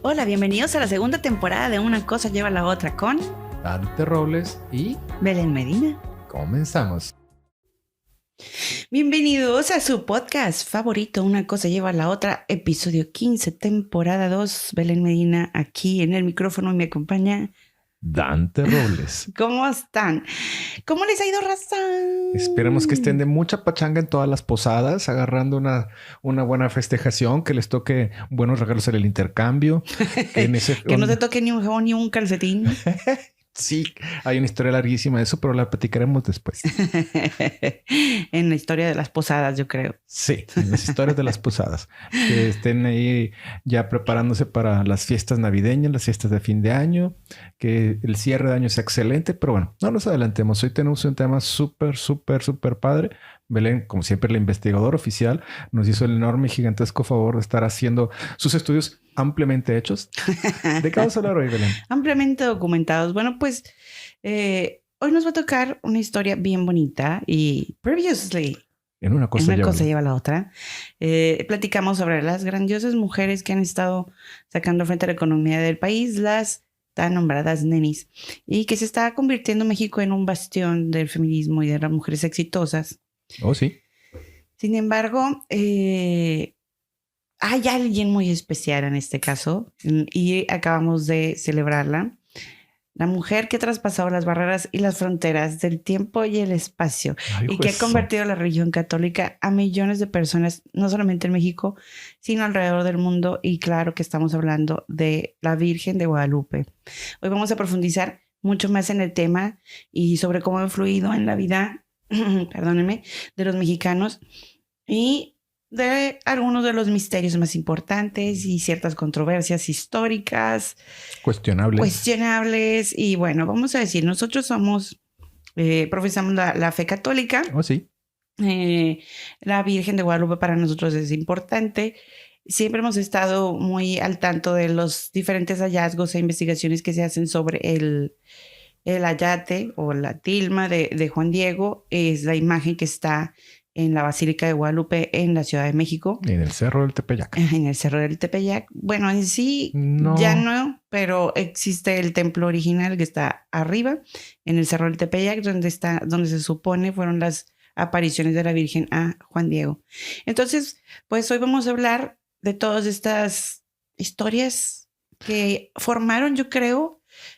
Hola, bienvenidos a la segunda temporada de Una cosa lleva a la otra con Dante Robles y Belén Medina. comenzamos. Bienvenidos a su podcast favorito, Una cosa lleva a la otra, episodio 15, temporada 2. Belén Medina aquí en el micrófono y me acompaña Dante Robles. ¿Cómo están? ¿Cómo les ha ido, raza? Esperemos que estén de mucha pachanga en todas las posadas, agarrando una buena festejación, que les toque buenos regalos en el intercambio. Que no te toque ni un jabón ni un calcetín. Sí, hay una historia larguísima de eso, pero la platicaremos después. En la historia de las posadas, yo creo. Sí, en las historias de las posadas. Que estén ahí ya preparándose para las fiestas navideñas, las fiestas de fin de año, que el cierre de año sea excelente, pero bueno, no nos adelantemos. Hoy tenemos un tema súper padre. Belén, como siempre, la investigadora oficial, nos hizo el enorme y gigantesco favor de estar haciendo sus estudios ampliamente hechos. ¿De qué vamos a hablar hoy, Belén? Ampliamente documentados. Bueno, pues hoy nos va a tocar una historia bien bonita y previously, En una cosa lleva la otra. Platicamos sobre las grandiosas mujeres que han estado sacando frente a la economía del país, las tan nombradas nenis, y que se está convirtiendo México en un bastión del feminismo y de las mujeres exitosas. Oh, sí. Sin embargo, hay alguien muy especial en este caso y acabamos de celebrarla. La mujer que ha traspasado las barreras y las fronteras del tiempo y el espacio y que ha convertido la religión católica a millones de personas, no solamente en México, sino alrededor del mundo. Y claro que estamos hablando de la Virgen de Guadalupe. Hoy vamos a profundizar mucho más en el tema y sobre cómo ha influido en la vida, perdónenme, de los mexicanos y de algunos de los misterios más importantes y ciertas controversias históricas cuestionables. Y bueno, vamos a decir, nosotros profesamos la fe católica. Oh, sí. La Virgen de Guadalupe para nosotros es importante. Siempre hemos estado muy al tanto de los diferentes hallazgos e investigaciones que se hacen sobre el ayate o la tilma de Juan Diego. Es la imagen que está en la Basílica de Guadalupe en la Ciudad de México. En el Cerro del Tepeyac. En el Cerro del Tepeyac. Bueno, en sí ya no, pero existe el templo original que está arriba, en el Cerro del Tepeyac, donde se supone fueron las apariciones de la Virgen a Juan Diego. Entonces, pues hoy vamos a hablar de todas estas historias que formaron, yo creo,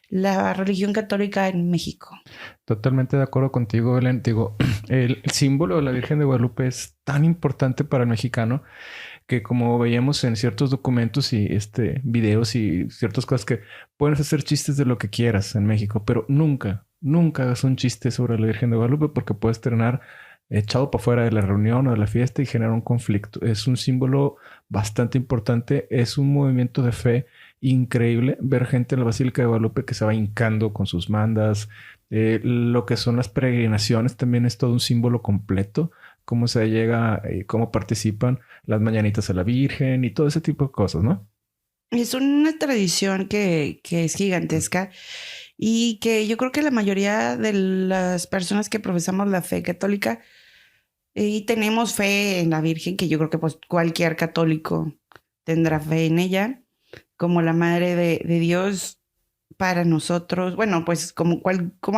la religión católica en México. Totalmente de acuerdo contigo, Belén. Digo, el símbolo de la Virgen de Guadalupe es tan importante para el mexicano que, como veíamos en ciertos documentos y videos y ciertas cosas, que puedes hacer chistes de lo que quieras en México, pero nunca hagas un chiste sobre la Virgen de Guadalupe porque puedes terminar echado para fuera de la reunión o de la fiesta y generar un conflicto. Es un símbolo bastante importante, es un movimiento de fe increíble ver gente en la Basílica de Guadalupe que se va hincando con sus mandas. Lo que son las peregrinaciones también es todo un símbolo completo. Cómo se llega, cómo participan las mañanitas a la Virgen y todo ese tipo de cosas, ¿no? Es una tradición que es gigantesca y que yo creo que la mayoría de las personas que profesamos la fe católica y tenemos fe en la Virgen, que yo creo que pues cualquier católico tendrá fe en ella, como la Madre de Dios para nosotros. Bueno, pues como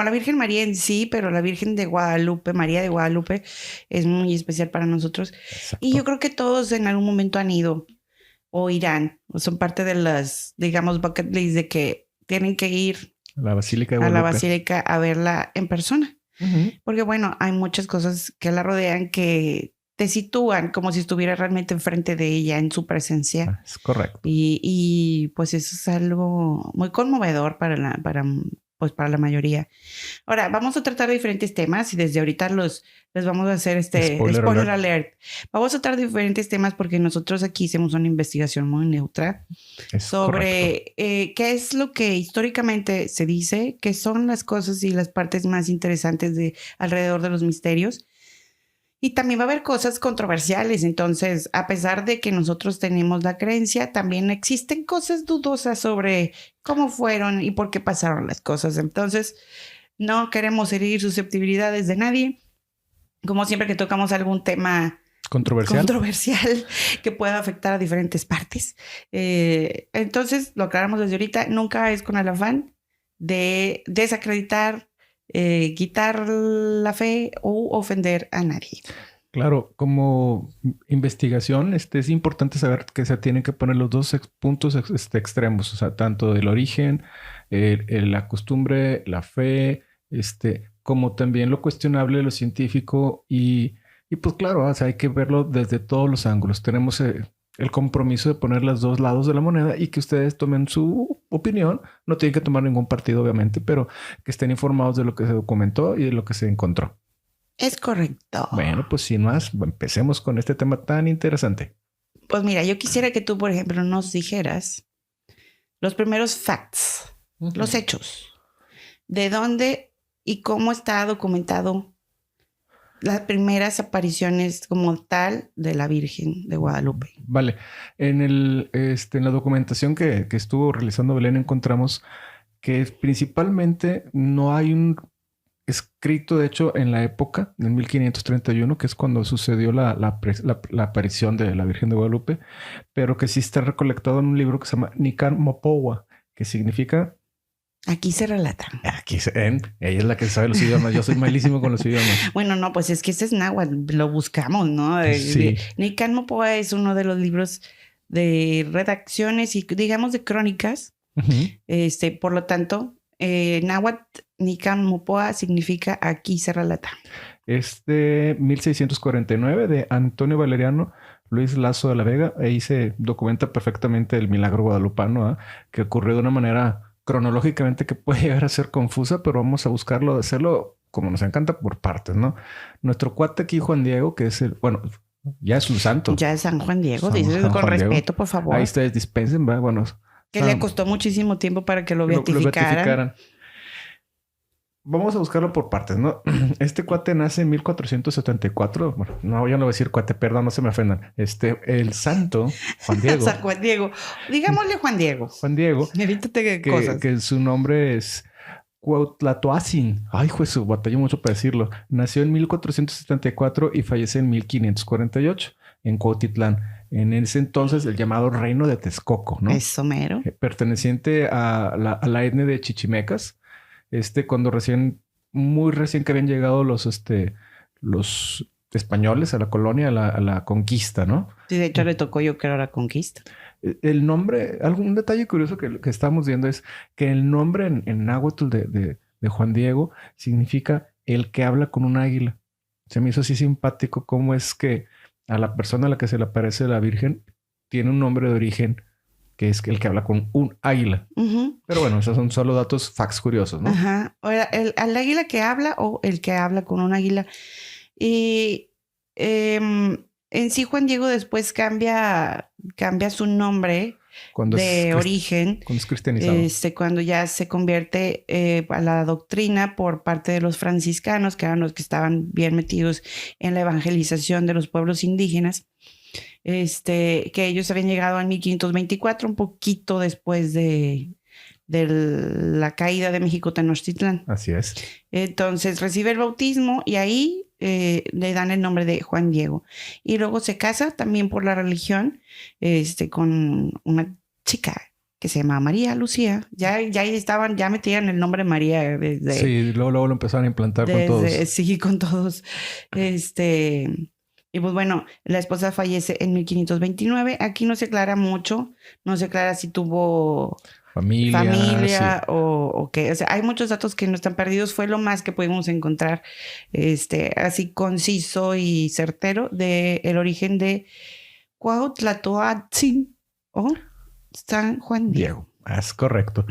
la Virgen María en sí, pero la Virgen de Guadalupe, María de Guadalupe, es muy especial para nosotros. Exacto. Y yo creo que todos en algún momento han ido o irán, o son parte de las, digamos, bucket list de que tienen que ir a la Basílica a verla en persona. Uh-huh. Porque bueno, hay muchas cosas que la rodean que te sitúan como si estuviera realmente enfrente de ella en su presencia. Es correcto. Y pues eso es algo muy conmovedor para la mayoría. Ahora, vamos a tratar diferentes temas y desde ahorita les vamos a hacer spoiler alert. Vamos a tratar diferentes temas porque nosotros aquí hicimos una investigación muy neutra sobre qué es lo que históricamente se dice, qué son las cosas y las partes más interesantes alrededor de los misterios. Y también va a haber cosas controversiales. Entonces, a pesar de que nosotros tenemos la creencia, también existen cosas dudosas sobre cómo fueron y por qué pasaron las cosas. Entonces, no queremos herir susceptibilidades de nadie. Como siempre que tocamos algún tema controversial que pueda afectar a diferentes partes. Entonces, lo aclaramos desde ahorita, nunca es con el afán de desacreditar, quitar la fe o ofender a nadie. Claro, como investigación, es importante saber que se tienen que poner los dos puntos extremos, o sea, tanto del origen, la costumbre, la fe, como también lo cuestionable, lo científico y pues claro, o sea, hay que verlo desde todos los ángulos. Tenemos el compromiso de poner los dos lados de la moneda y que ustedes tomen su opinión. No tienen que tomar ningún partido, obviamente, pero que estén informados de lo que se documentó y de lo que se encontró. Es correcto. Bueno, pues sin más, empecemos con este tema tan interesante. Pues mira, yo quisiera que tú, por ejemplo, nos dijeras los primeros facts, los hechos, de dónde y cómo está documentado las primeras apariciones como tal de la Virgen de Guadalupe. Vale. En la documentación que estuvo realizando Belén encontramos que principalmente no hay un escrito, de hecho, en la época, en 1531, que es cuando sucedió la aparición de la Virgen de Guadalupe, pero que sí está recolectado en un libro que se llama Nican Mopowa, que significa... Aquí se relata. Ella es la que sabe los idiomas. Yo soy malísimo con los idiomas. Bueno, no, pues es que ese es náhuatl, lo buscamos, ¿no? Sí. Nican Mopowa es uno de los libros de redacciones y, digamos, de crónicas. Por lo tanto, náhuatl Nican Mopowa significa aquí se relata. Es de 1649 de Antonio Valeriano Luis Lazo de la Vega. Ahí se documenta perfectamente el milagro guadalupano, que ocurrió de una manera cronológicamente que puede llegar a ser confusa, pero vamos a buscarlo, de hacerlo como nos encanta por partes, ¿no? Nuestro cuate aquí, Juan Diego, que es ya es un santo. Ya es San Juan Diego, dices con respeto, por favor. Ahí ustedes dispensen, ¿verdad? Bueno. Que le costó muchísimo tiempo para que lo beatificaran. Vamos a buscarlo por partes, ¿no? Este cuate nace en 1474. Bueno, no, yo no voy a decir cuate, perdón, no se me ofendan. El santo, Juan Diego. San Juan Diego. Digámosle Juan Diego. Juan Diego. Evítate cosas. Que su nombre es Cuauhtlatoazin. Ay, juez, batalló mucho para decirlo. Nació en 1474 y fallece en 1548 en Cuautitlán. En ese entonces, el llamado Reino de Texcoco, ¿no? Eso mero. Perteneciente a la etnia de chichimecas. Cuando muy recién que habían llegado los españoles a la colonia, a la conquista, ¿no? Sí, de hecho le tocó yo creo la conquista. El nombre, un detalle curioso que estamos viendo es que el nombre en náhuatl de Juan Diego significa el que habla con un águila. Se me hizo así simpático cómo es que a la persona a la que se le aparece la Virgen tiene un nombre de origen que es el que habla con un águila. Pero bueno, esos son solo datos facts curiosos, ¿no? Ajá. Ahora, al águila que habla o el que habla con un águila. Y en sí Juan Diego después cambia su nombre de origen. Cuando es cristianizado. Cuando ya se convierte a la doctrina por parte de los franciscanos, que eran los que estaban bien metidos en la evangelización de los pueblos indígenas. Que ellos habían llegado en 1524, un poquito después de la caída de México Tenochtitlán. Así es. Entonces recibe el bautismo y ahí le dan el nombre de Juan Diego. Y luego se casa también por la religión con una chica que se llama María Lucía. Ya metían el nombre María desde... Sí, luego lo empezaron a implantar con todos. Sí, con todos. Y pues bueno, la esposa fallece en 1529. Aquí no se aclara mucho. No se aclara si tuvo familia sí. o qué. O sea, hay muchos datos que no están perdidos. Fue lo más que pudimos encontrar así conciso y certero del origen de Cuauhtlatoatzin o San Juan Diego. Es correcto.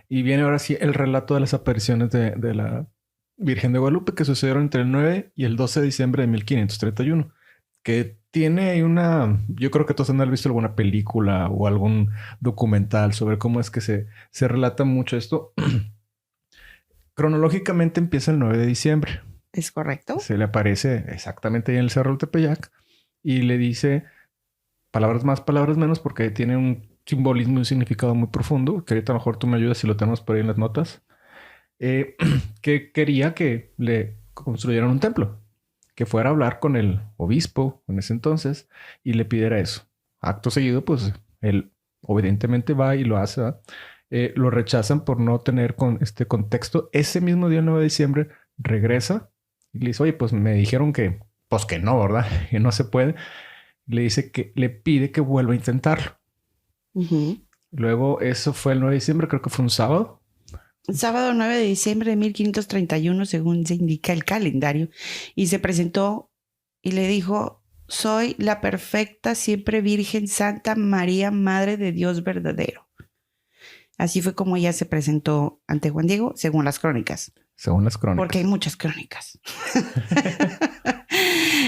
Y viene ahora sí el relato de las apariciones de la Virgen de Guadalupe que sucedieron entre el 9 y el 12 de diciembre de 1531. Que tiene yo creo que todos han visto alguna película o algún documental sobre cómo es que se relata mucho esto. Cronológicamente empieza el 9 de diciembre. ¿Es correcto? Se le aparece exactamente ahí en el Cerro del Tepeyac y le dice palabras más, palabras menos, porque tiene un simbolismo y un significado muy profundo, que ahorita a lo mejor tú me ayudas si lo tenemos por ahí en las notas, que quería que le construyeran un templo. que fuera a hablar con el obispo en ese entonces y le pidiera eso. Acto seguido, pues él obedientemente va y lo hace, ¿verdad? Lo rechazan por no tener con este contexto. Ese mismo día, el 9 de diciembre, regresa y le dice, oye, pues me dijeron que, pues que no, ¿verdad? Que no se puede. Le dice que le pide que vuelva a intentarlo. Luego, eso fue el 9 de diciembre, creo que fue un sábado. El sábado 9 de diciembre de 1531, según se indica el calendario, y se presentó y le dijo, soy la perfecta, siempre Virgen Santa María, Madre de Dios verdadero. Así fue como ella se presentó ante Juan Diego, según las crónicas. Según las crónicas. Porque hay muchas crónicas.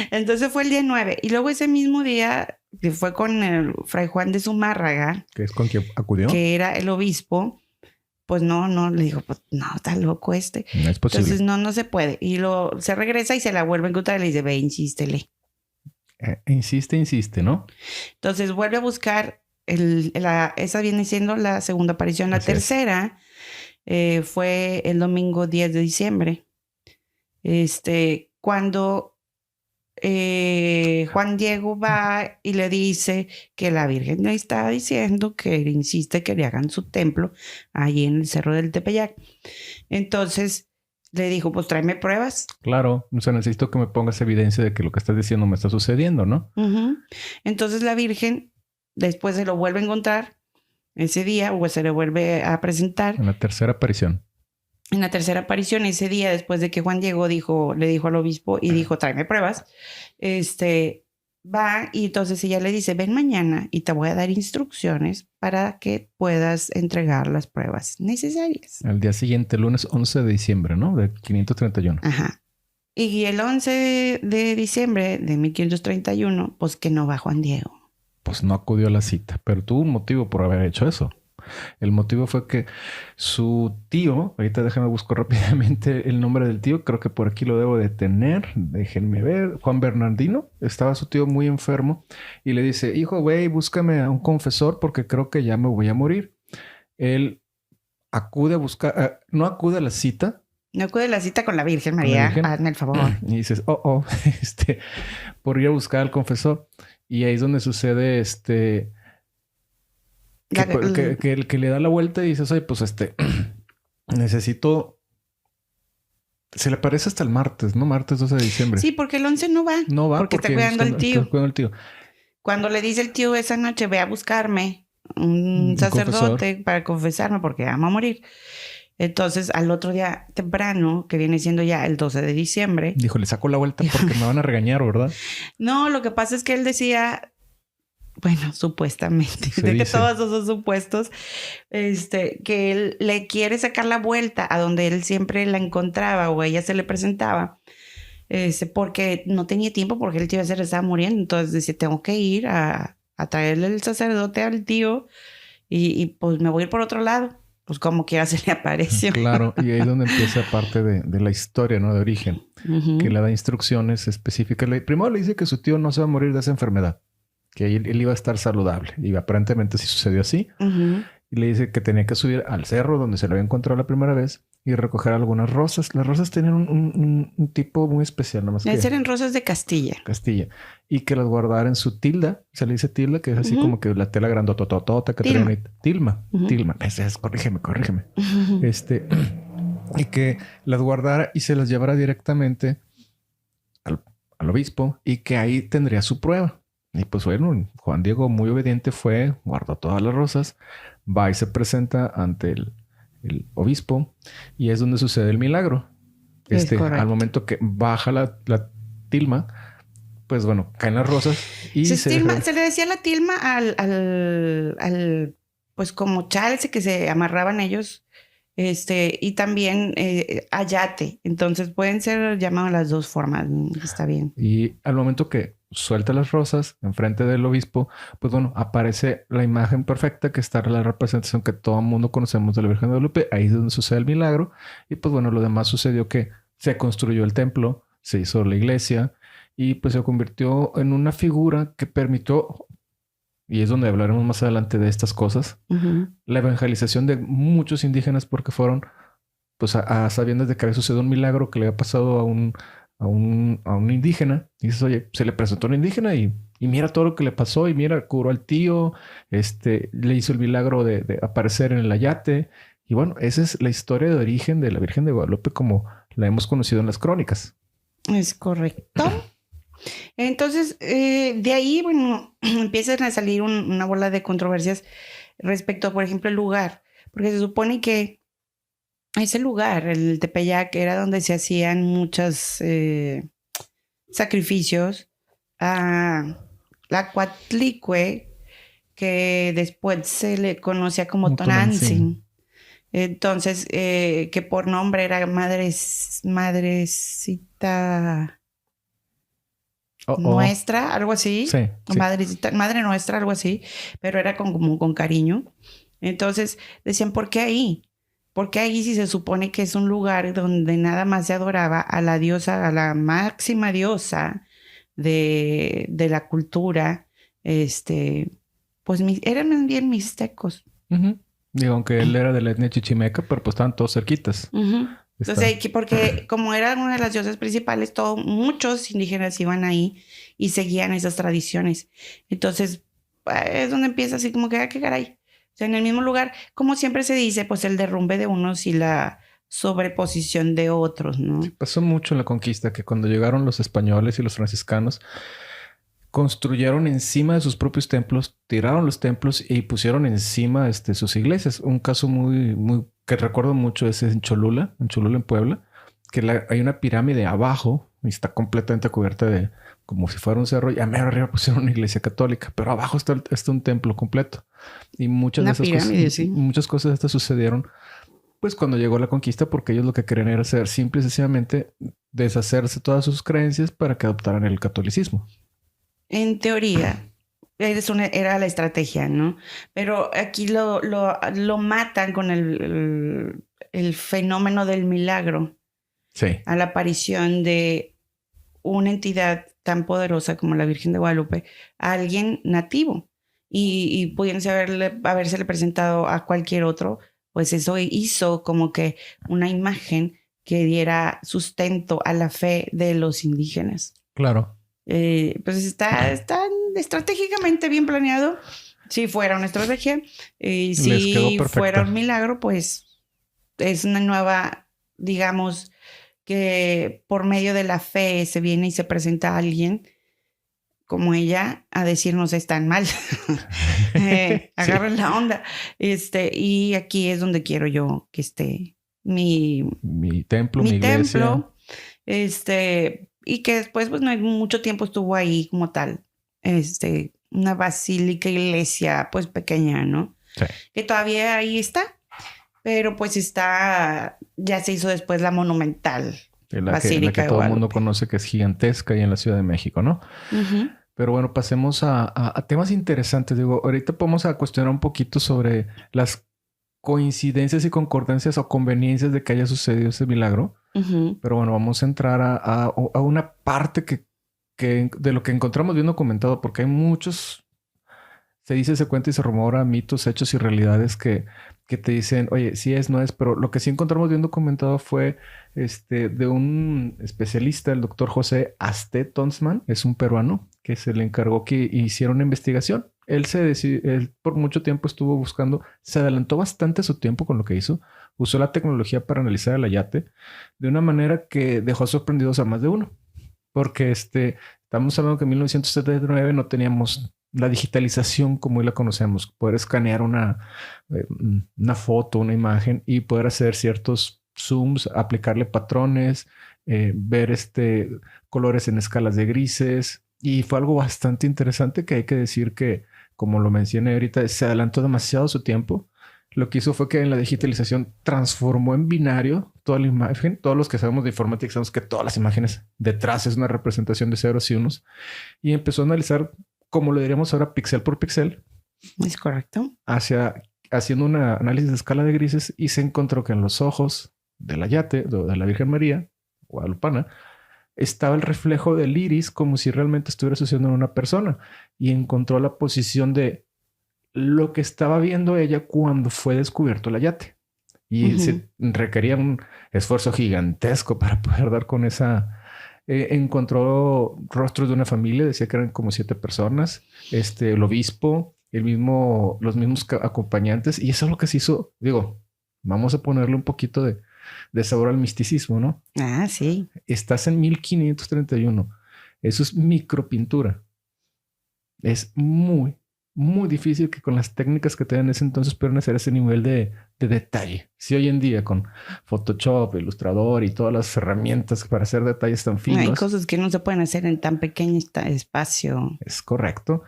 Entonces fue el día 9. Y luego ese mismo día, que fue con el fray Juan de Zumárraga, que es con quien acudió, que era el obispo, pues no, le dijo, pues no, está loco este. No es posible. Entonces no se puede. Y se regresa y se la vuelve a encontrar y le dice, ve, insístele. Insiste, ¿no? Entonces vuelve a buscar, esa viene siendo la segunda aparición. La tercera fue el domingo 10 de diciembre. Cuando Juan Diego va y le dice que la Virgen le está diciendo que insiste que le hagan su templo ahí en el Cerro del Tepeyac. Entonces le dijo, pues tráeme pruebas. Claro, o sea, necesito que me pongas evidencia de que lo que estás diciendo me está sucediendo, ¿no? Entonces la Virgen después se lo vuelve a encontrar ese día, o se le vuelve a presentar. En la tercera aparición. En la tercera aparición, ese día, después de que Juan Diego le dijo al obispo y dijo, tráeme pruebas, va y entonces ella le dice, ven mañana y te voy a dar instrucciones para que puedas entregar las pruebas necesarias. Al día siguiente, lunes 11 de diciembre, ¿no? De 531. Ajá. Y el 11 de diciembre de 1531, pues que no va Juan Diego. Pues no acudió a la cita, pero tuvo un motivo por haber hecho eso. El motivo fue que su tío, ahorita déjame buscar rápidamente el nombre del tío, creo que por aquí lo debo de tener, déjenme ver, Juan Bernardino, estaba su tío muy enfermo y le dice, hijo, güey, búscame a un confesor porque creo que ya me voy a morir. Él acude a buscar, no acude a la cita. No acude a la cita con la Virgen María, hazme el favor. Y dices, por ir a buscar al confesor. Y ahí es donde sucede que le da la vuelta y dices, oye, pues necesito. Se le parece hasta el martes, ¿no? Martes 12 de diciembre. Sí, porque el 11 no va. No va porque está cuidando al tío. Está cuidando al tío. Cuando le dice el tío esa noche, ve a buscarme un sacerdote confesor para confesarme porque vamos a morir. Entonces, al otro día temprano, que viene siendo ya el 12 de diciembre. Dijo, le saco la vuelta porque me van a regañar, ¿verdad? No, lo que pasa es que él decía, bueno, supuestamente, que todos esos son supuestos, que él le quiere sacar la vuelta a donde él siempre la encontraba o ella se le presentaba, porque no tenía tiempo porque el tío se le estaba muriendo. Entonces decía, tengo que ir a traerle el sacerdote al tío y pues me voy a ir por otro lado. Pues como quiera se le apareció. Claro, y ahí es donde empieza parte de la historia, ¿no? De origen, que le da instrucciones específicas. Primero le dice que su tío no se va a morir de esa enfermedad, que él iba a estar saludable. Y aparentemente sí sucedió así. Y le dice que tenía que subir al cerro donde se lo había encontrado la primera vez y recoger algunas rosas. Las rosas tenían un tipo muy especial. Nada más que eran rosas de Castilla. Y que las guardara en su tilda. Se le dice tilda, que es así como que la tela grandototota que tiene. Tilma. Tilma. Corrígeme. Y que las guardara y se las llevara directamente al obispo y que ahí tendría su prueba. Y pues bueno, Juan Diego muy obediente fue, guardó todas las rosas, va y se presenta ante el obispo y es donde sucede el milagro. Al momento que baja la tilma, pues bueno, caen las rosas y se le decía la tilma al pues como chalce que se amarraban ellos, y también ayate. Entonces pueden ser llamados las dos formas. Está bien. Y al momento que suelta las rosas enfrente del obispo, pues bueno, aparece la imagen perfecta que está la representación que todo el mundo conocemos de la Virgen de Guadalupe. Ahí es donde sucede el milagro. Y pues bueno, lo demás sucedió que se construyó el templo, se hizo la iglesia y pues se convirtió en una figura que permitió, y es donde hablaremos más adelante de estas cosas, la evangelización de muchos indígenas porque fueron pues a sabiendas de que había sucedido un milagro que le había pasado a a un indígena. Y dices, oye, se le presentó a un indígena y mira todo lo que le pasó y mira, curó al tío, le hizo el milagro de aparecer en el ayate. Y bueno, esa es la historia de origen de la Virgen de Guadalupe como la hemos conocido en las crónicas. Es correcto. Entonces, de ahí, bueno, empiezan a salir una bola de controversias respecto, por ejemplo, el lugar, porque se supone que ese lugar, el Tepeyac, era donde se hacían muchos sacrificios a la Coatlicue, que después se le conocía como Tonantzin. Entonces, que por nombre era Madrecita Nuestra, algo así. Sí, sí. Madre Nuestra, algo así, pero era como con cariño. Entonces decían, ¿por qué ahí? Porque ahí si se supone que es un lugar donde nada más se adoraba a la diosa, a la máxima diosa de la cultura, pues eran bien mixtecos. Digo, aunque él era de la etnia chichimeca, pero pues estaban todos cerquitas. Entonces, porque como era una de las diosas principales, muchos indígenas iban ahí y seguían esas tradiciones. Entonces, es donde empieza así como que, qué caray. O sea, en el mismo lugar, como siempre se dice, pues el derrumbe de unos y la sobreposición de otros, ¿no? Sí, pasó mucho en la conquista que cuando llegaron los españoles y los franciscanos, construyeron encima de sus propios templos, tiraron los templos y pusieron encima sus iglesias. Un caso muy que recuerdo mucho es en Cholula, en Puebla, que hay una pirámide abajo y está completamente cubierta de como si fuera un cerro y a mero arriba pusieron una iglesia católica, pero abajo está un templo completo. Y muchas de esas cosas, sí. Muchas cosas de estas sucedieron pues cuando llegó la conquista, porque ellos lo que querían era hacer simple y sencillamente deshacerse todas sus creencias para que adoptaran el catolicismo. En teoría, era la estrategia, ¿no? Pero aquí lo matan con el fenómeno del milagro. Sí. A la aparición de una entidad tan poderosa como la Virgen de Guadalupe a alguien nativo. Y pudiéndose habérsele presentado a cualquier otro, pues eso hizo como que una imagen que diera sustento a la fe de los indígenas. Claro. Pues está estratégicamente bien planeado. Si fuera una estrategia, si fuera un milagro, pues es una nueva, digamos, que por medio de la fe se viene y se presenta a alguien como ella a decirnos están mal. Agarren la onda. Y aquí es donde quiero yo que esté mi templo, mi iglesia. Y que después, pues no hay mucho tiempo estuvo ahí como tal. Una basílica, iglesia, pues pequeña, ¿no? Sí. Que todavía ahí está. Pero pues ya se hizo después la monumental. La que todo el mundo conoce, que es gigantesca y en la Ciudad de México, ¿no? Pero bueno, pasemos a temas interesantes. Digo, ahorita podemos cuestionar un poquito sobre las coincidencias y concordancias o conveniencias de que haya sucedido ese milagro. Pero bueno, vamos a entrar a una parte que de lo que encontramos bien documentado, porque hay muchos, se dice, se cuenta y se rumora mitos, hechos y realidades que te dicen, oye, sí es, no es, pero lo que sí encontramos bien documentado fue de un especialista, el doctor José Asté Tonsman, es un peruano que se le encargó que hiciera una investigación. Él por mucho tiempo estuvo buscando, se adelantó bastante a su tiempo con lo que hizo, usó la tecnología para analizar el ayate de una manera que dejó sorprendidos a más de uno. Porque estamos hablando que en 1979 no teníamos la digitalización como hoy la conocemos, poder escanear una foto, una imagen y poder hacer ciertos zooms, aplicarle patrones, ver colores en escalas de grises. Y fue algo bastante interesante que hay que decir que, como lo mencioné ahorita, se adelantó demasiado su tiempo. Lo que hizo fue que en la digitalización transformó en binario toda la imagen. Todos los que sabemos de informática sabemos que todas las imágenes detrás es una representación de ceros y unos. Y empezó a analizar, como lo diríamos ahora, píxel por píxel. Es correcto. Haciendo un análisis de escala de grises y se encontró que en los ojos del ayate, de la Virgen María, guadalupana, estaba el reflejo del iris como si realmente estuviera sucediendo en una persona. Y encontró la posición de lo que estaba viendo ella cuando fue descubierto el ayate. Y se requería un esfuerzo gigantesco para poder dar con esa Encontró rostros de una familia, decía que eran como 7 personas, el obispo, los mismos acompañantes, y eso es lo que se hizo, digo, vamos a ponerle un poquito de sabor al misticismo, ¿no? Ah, sí. Estás en 1531. Eso es micropintura. Es muy, muy difícil que con las técnicas que tenían en ese entonces pudieran hacer ese nivel de detalle. Si hoy en día con Photoshop, Illustrator y todas las herramientas para hacer detalles tan finos. Hay cosas que no se pueden hacer en tan pequeño espacio. Es correcto.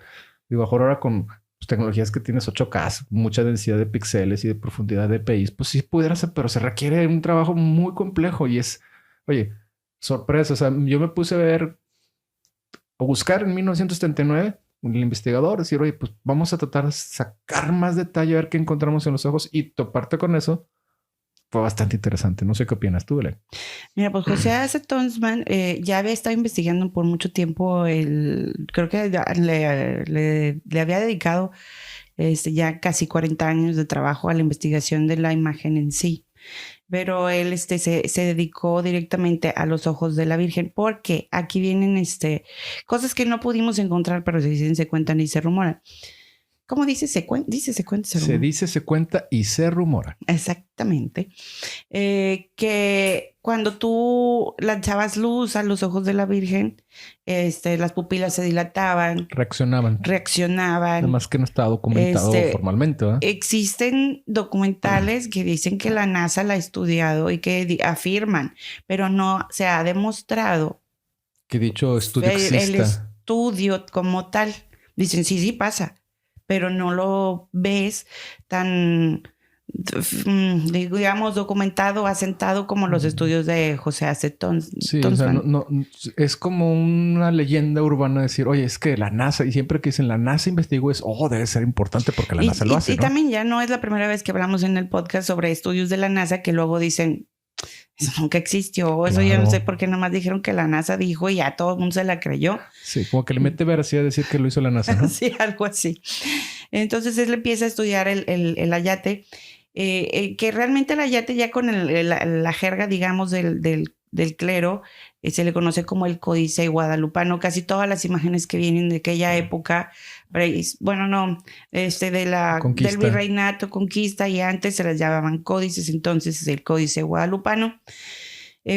Digo, ahora con tecnologías que tienes 8K, mucha densidad de píxeles y de profundidad de DPI, pues sí pudiera hacer, pero se requiere un trabajo muy complejo y es, oye, sorpresa. O sea, yo me puse a ver o buscar en 1979 el investigador, decir, oye, pues vamos a tratar de sacar más detalle, a ver qué encontramos en los ojos y toparte con eso. Fue bastante interesante. No sé qué opinas tú, Belén. Mira, pues José A.C. Tonsman ya había estado investigando por mucho tiempo. Creo que le había dedicado ya casi 40 años de trabajo a la investigación de la imagen en sí. Pero él se dedicó directamente a los ojos de la Virgen, porque aquí vienen cosas que no pudimos encontrar, pero se dicen, se cuentan y se rumoran. ¿Cómo dice? Se cuenta, se dice, se cuenta y se rumora. Exactamente. Que cuando tú lanzabas luz a los ojos de la Virgen, las pupilas se dilataban. Reaccionaban. Nada más que no está documentado formalmente, ¿verdad? Existen documentales que dicen que la NASA la ha estudiado y que afirman, pero no se ha demostrado que dicho estudio exista. El estudio como tal. Dicen, sí pasa, pero no lo ves tan, digamos, documentado, asentado como los estudios de José A.C. Tonsman. Sí, o sea, no, es como una leyenda urbana decir, oye, es que la NASA, y siempre que dicen la NASA investigó, debe ser importante porque la NASA lo hace, ¿no? Y también ya no es la primera vez que hablamos en el podcast sobre estudios de la NASA que luego dicen, eso nunca existió, claro. Eso ya no sé por qué nomás dijeron que la NASA dijo y ya todo el mundo se la creyó. Sí, como que le mete veracidad a decir que lo hizo la NASA, ¿no? Sí, algo así. Entonces él empieza a estudiar el ayate, que realmente el ayate ya con la jerga, digamos, del clero, se le conoce como el Códice Guadalupano. Casi todas las imágenes que vienen de aquella época, del virreinato, conquista, y antes se las llamaban códices, entonces es el Códice Guadalupano.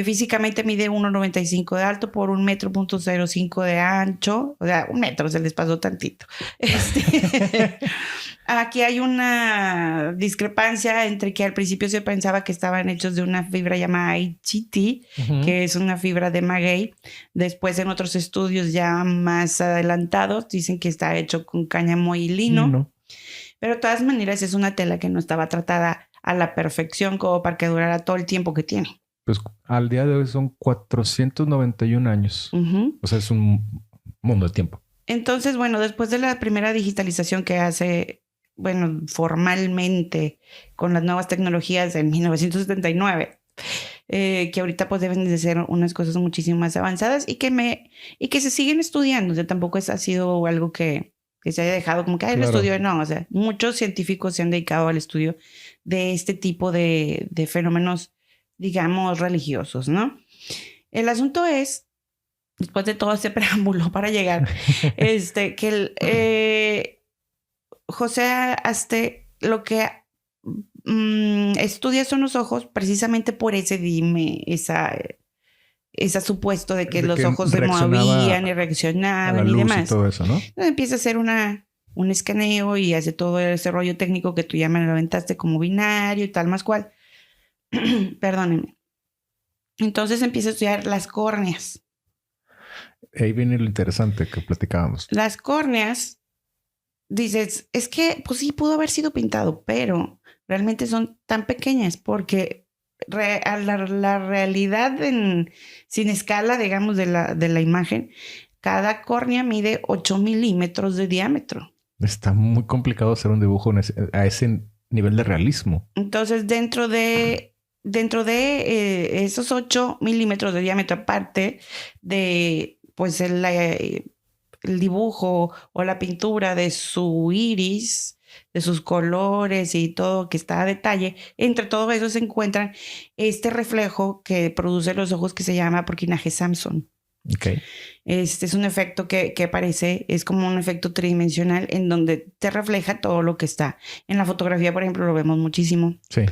Físicamente mide 1,95 de alto por 1,05 de ancho. O sea, 1 metro, se les pasó tantito. Aquí hay una discrepancia entre que al principio se pensaba que estaban hechos de una fibra llamada HT, que es una fibra de maguey. Después, en otros estudios ya más adelantados, dicen que está hecho con cáñamo y lino. Pero de todas maneras es una tela que no estaba tratada a la perfección como para que durara todo el tiempo que tiene. Pues al día de hoy son 491 años. O sea, es un mundo de tiempo. Entonces, bueno, después de la primera digitalización que hace, formalmente con las nuevas tecnologías en 1979, que ahorita pues deben de ser unas cosas muchísimo más avanzadas y que se siguen estudiando. O sea, tampoco ha sido algo que se haya dejado como que el estudio. No, o sea, muchos científicos se han dedicado al estudio de este tipo de fenómenos, digamos, religiosos, ¿no? El asunto es, después de todo este preámbulo para llegar, que José Aste lo que estudia son los ojos precisamente por ese ese supuesto de que los ojos se movían y reaccionaban y demás. Y todo eso, ¿no? Entonces empieza a hacer un escaneo y hace todo ese rollo técnico que tú ya me lo aventaste como binario y tal más cual. Perdónenme. Entonces empieza a estudiar las córneas. Ahí viene lo interesante que platicábamos. Las córneas, dices, es que pues sí pudo haber sido pintado, pero realmente son tan pequeñas porque la realidad sin escala, digamos, de la imagen, cada córnea mide 8 milímetros de diámetro. Está muy complicado hacer un dibujo a ese nivel de realismo. Entonces, dentro de esos 8 milímetros de diámetro, aparte de pues el dibujo o la pintura de su iris, de sus colores y todo que está a detalle, entre todo eso se encuentran este reflejo que produce los ojos que se llama porquinaje Samson. Ok. Es un efecto que aparece, es como un efecto tridimensional en donde te refleja todo lo que está. En la fotografía, por ejemplo, lo vemos muchísimo. Sí.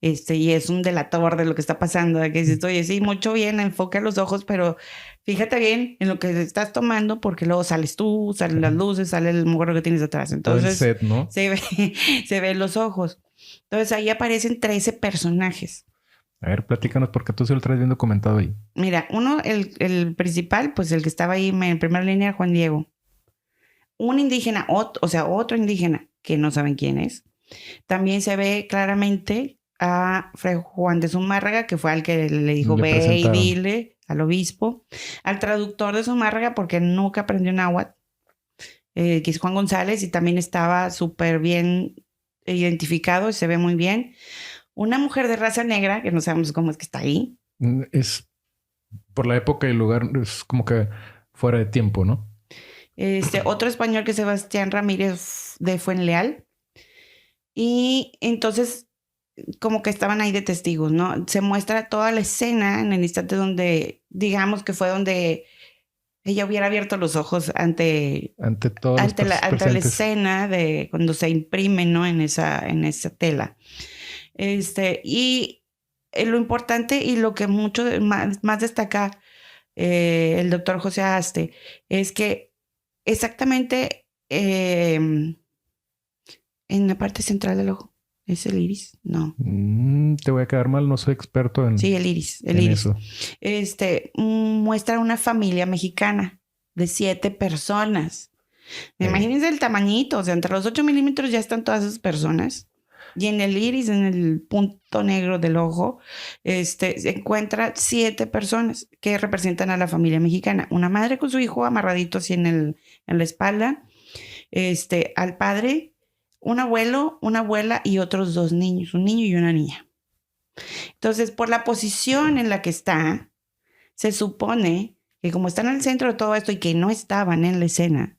Y es un delator de lo que está pasando. Que dices, oye, sí, mucho bien, enfoca los ojos, pero fíjate bien en lo que estás tomando, porque luego sales tú, salen las luces, sale el mugre que tienes atrás. Todo el Entonces, set, ¿no? se ven los ojos. Entonces, ahí aparecen 13 personajes. A ver, platícanos porque tú se lo traes bien documentado ahí. Mira, uno, el principal, pues el que estaba ahí en primera línea, Juan Diego. Un indígena, otro indígena, que no saben quién es. También se ve claramente a Fray Juan de Zumárraga, que fue al que le dijo, Le ve y presentaron. dile al obispo. Al traductor de Zumárraga, porque nunca aprendió náhuatl, que es Juan González, y también estaba súper bien identificado, se ve muy bien. Una mujer de raza negra, que no sabemos cómo es que está ahí. Es por la época y el lugar, es como que fuera de tiempo, ¿no? Otro español que es Sebastián Ramírez de Fuenleal. Y entonces, como que estaban ahí de testigos, ¿no? Se muestra toda la escena en el instante donde, digamos que fue donde ella hubiera abierto los ojos ante todos los ante la presentes. escena de cuando se imprime, ¿no? En esa tela. Y lo importante y lo que mucho más destaca el doctor José Aste es que exactamente en la parte central del ojo, ¿es el iris? No. Te voy a quedar mal, no soy experto en, Sí, el iris. eso. Muestra una familia mexicana de 7 personas. Imagínense el tamañito, o sea, entre los 8 milímetros ya están todas esas personas. Y en el iris, en el punto negro del ojo, se encuentra 7 personas que representan a la familia mexicana. Una madre con su hijo amarradito así en la espalda. Al padre, un abuelo, una abuela y otros 2 niños, un niño y una niña. Entonces, por la posición en la que está, se supone que como están en el centro de todo esto y que no estaban en la escena,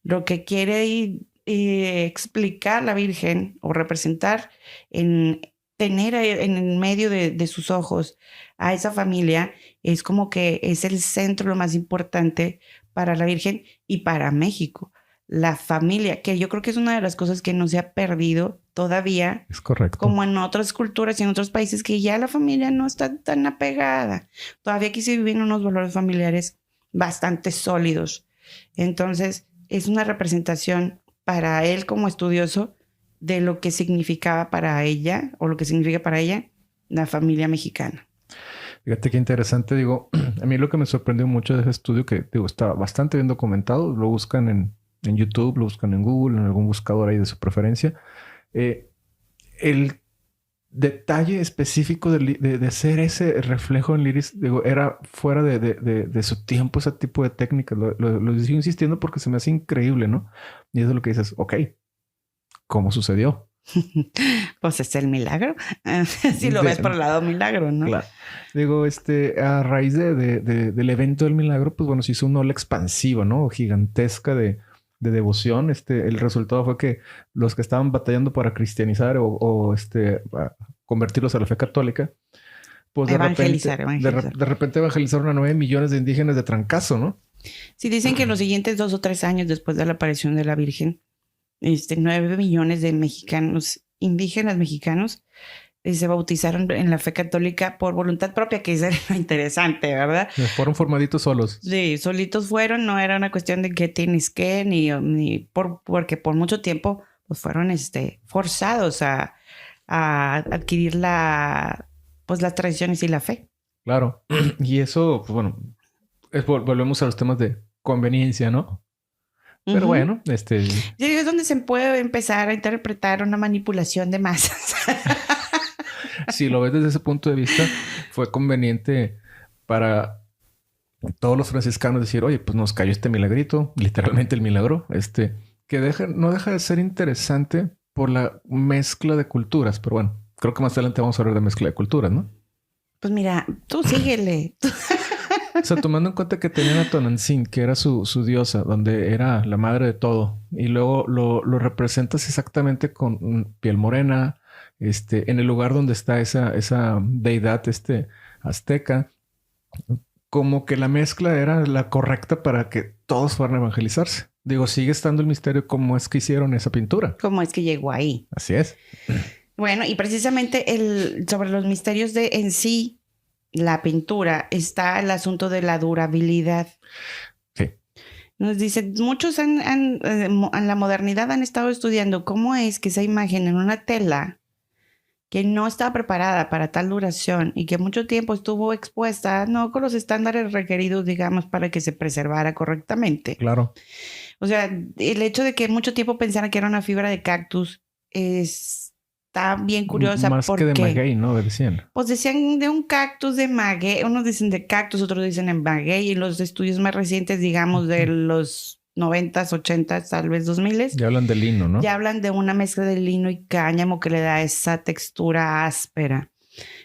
lo que quiere explicar la Virgen o representar tener en el medio de sus ojos a esa familia es como que es el centro, lo más importante para la Virgen y para México. La familia, que yo creo que es una de las cosas que no se ha perdido todavía. Es correcto. Como en otras culturas y en otros países que ya la familia no está tan apegada. Todavía aquí se viven unos valores familiares bastante sólidos. Entonces, es una representación para él como estudioso de lo que significaba para ella o lo que significa para ella la familia mexicana. Fíjate qué interesante, digo, a mí lo que me sorprendió mucho de ese estudio que, digo, está bastante bien documentado, lo buscan en YouTube, lo buscan en Google, en algún buscador ahí de su preferencia. El detalle específico de hacer ese reflejo en el iris, digo, era fuera de su tiempo, ese tipo de técnicas. Lo sigo insistiendo porque se me hace increíble, ¿no? Y eso es lo que dices, ok, ¿cómo sucedió? Pues es el milagro. Si lo ves por el lado milagro, ¿no? Claro. Digo, a raíz del evento del milagro, pues bueno, se hizo una ola expansiva, ¿no? Gigantesca de devoción. El resultado fue que los que estaban batallando para cristianizar o convertirlos a la fe católica, pues de repente evangelizaron a 9 millones de indígenas de trancazo, ¿no? Sí, dicen que en los siguientes 2 o 3 años después de la aparición de la Virgen, 9 millones de mexicanos, indígenas mexicanos, se bautizaron en la fe católica por voluntad propia, que es interesante, ¿verdad? Fueron formaditos solos. Sí, solitos fueron, no era una cuestión de que tienes que, porque por mucho tiempo pues fueron forzados a adquirir las tradiciones y la fe. Claro. Y eso, pues bueno, volvemos a los temas de conveniencia, ¿no? Pero bueno, Yo digo, es donde se puede empezar a interpretar una manipulación de masas. Si lo ves desde ese punto de vista, fue conveniente para todos los franciscanos decir, oye, pues nos cayó este milagrito, literalmente el milagro, que no deja de ser interesante por la mezcla de culturas. Pero bueno, creo que más adelante vamos a hablar de mezcla de culturas, ¿no? Pues mira, tú síguele. O sea, tomando en cuenta que tenían a Tonantzin, que era su diosa, donde era la madre de todo, y luego lo representas exactamente con piel morena, en el lugar donde está esa deidad azteca, como que la mezcla era la correcta para que todos fueran a evangelizarse. Digo, sigue estando el misterio cómo es que hicieron esa pintura. ¿Cómo es que llegó ahí? Así es. Bueno, y precisamente sobre los misterios de en sí, la pintura, está el asunto de la durabilidad. Sí. Nos dicen, muchos en la modernidad han estado estudiando cómo es que esa imagen en una tela que no estaba preparada para tal duración y que mucho tiempo estuvo expuesta, no con los estándares requeridos, digamos, para que se preservara correctamente. Claro. O sea, el hecho de que mucho tiempo pensaran que era una fibra de cactus está bien curiosa. Más porque, que de maguey, ¿no? Decían. Pues decían de un cactus de maguey, unos dicen de cactus, otros dicen en maguey, y los estudios más recientes, digamos, de los 90s, 80s, tal vez 2000s. Ya hablan de lino, ¿no? Ya hablan de una mezcla de lino y cáñamo que le da esa textura áspera.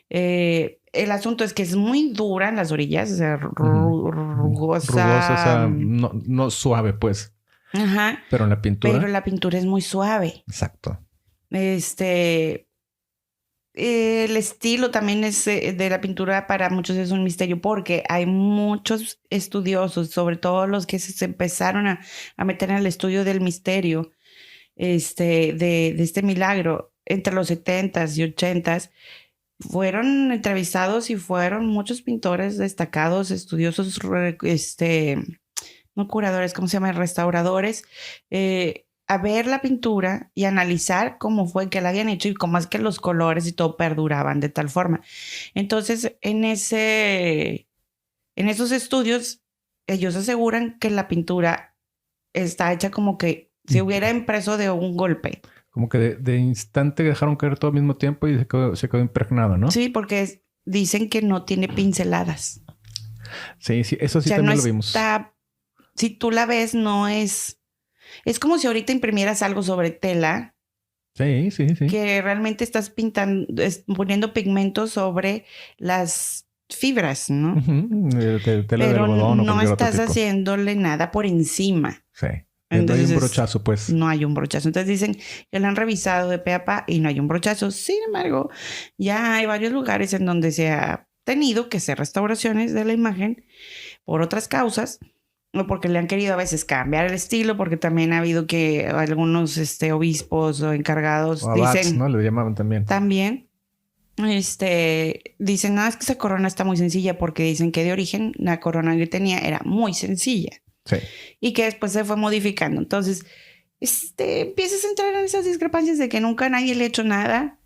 El asunto es que es muy dura en las orillas, o sea, rugosa. Rugosa, o sea, no suave, pues. Ajá. Pero en la pintura. Pero la pintura es muy suave. Exacto. El estilo también es de la pintura para muchos es un misterio porque hay muchos estudiosos, sobre todo los que se empezaron a meter en el estudio del misterio de este milagro entre los 70s y 80s. Fueron entrevistados y fueron muchos pintores destacados, estudiosos, no curadores, ¿cómo se llama? Restauradores, a ver la pintura y analizar cómo fue que la habían hecho y cómo es que los colores y todo perduraban de tal forma. Entonces, en esos estudios, ellos aseguran que la pintura está hecha como que se hubiera impreso de un golpe. Como que de instante dejaron caer todo al mismo tiempo y se quedó impregnada, ¿no? Sí, porque dicen que no tiene pinceladas. Sí, eso sí, o sea, también no lo vimos. Si tú la ves, no es... Es como si ahorita imprimieras algo sobre tela. Sí. Que realmente estás poniendo pigmentos sobre las fibras, ¿no? De tela de pero algodón o no estás otro tipo. haciéndole nada por encima. Sí. Entonces, no hay un brochazo, pues. No hay un brochazo. Entonces dicen que lo han revisado de pe a pa y no hay un brochazo. Sin embargo, ya hay varios lugares en donde se ha tenido que hacer restauraciones de la imagen por otras causas, o porque le han querido a veces cambiar el estilo, porque también ha habido que algunos obispos o encargados o dicen... abats, ¿no? Le llamaban también. También. Dicen, no, es que esa corona está muy sencilla, porque dicen que de origen la corona que tenía era muy sencilla. Sí. Y que después se fue modificando. Entonces, empiezas a entrar en esas discrepancias de que nunca nadie le ha hecho nada.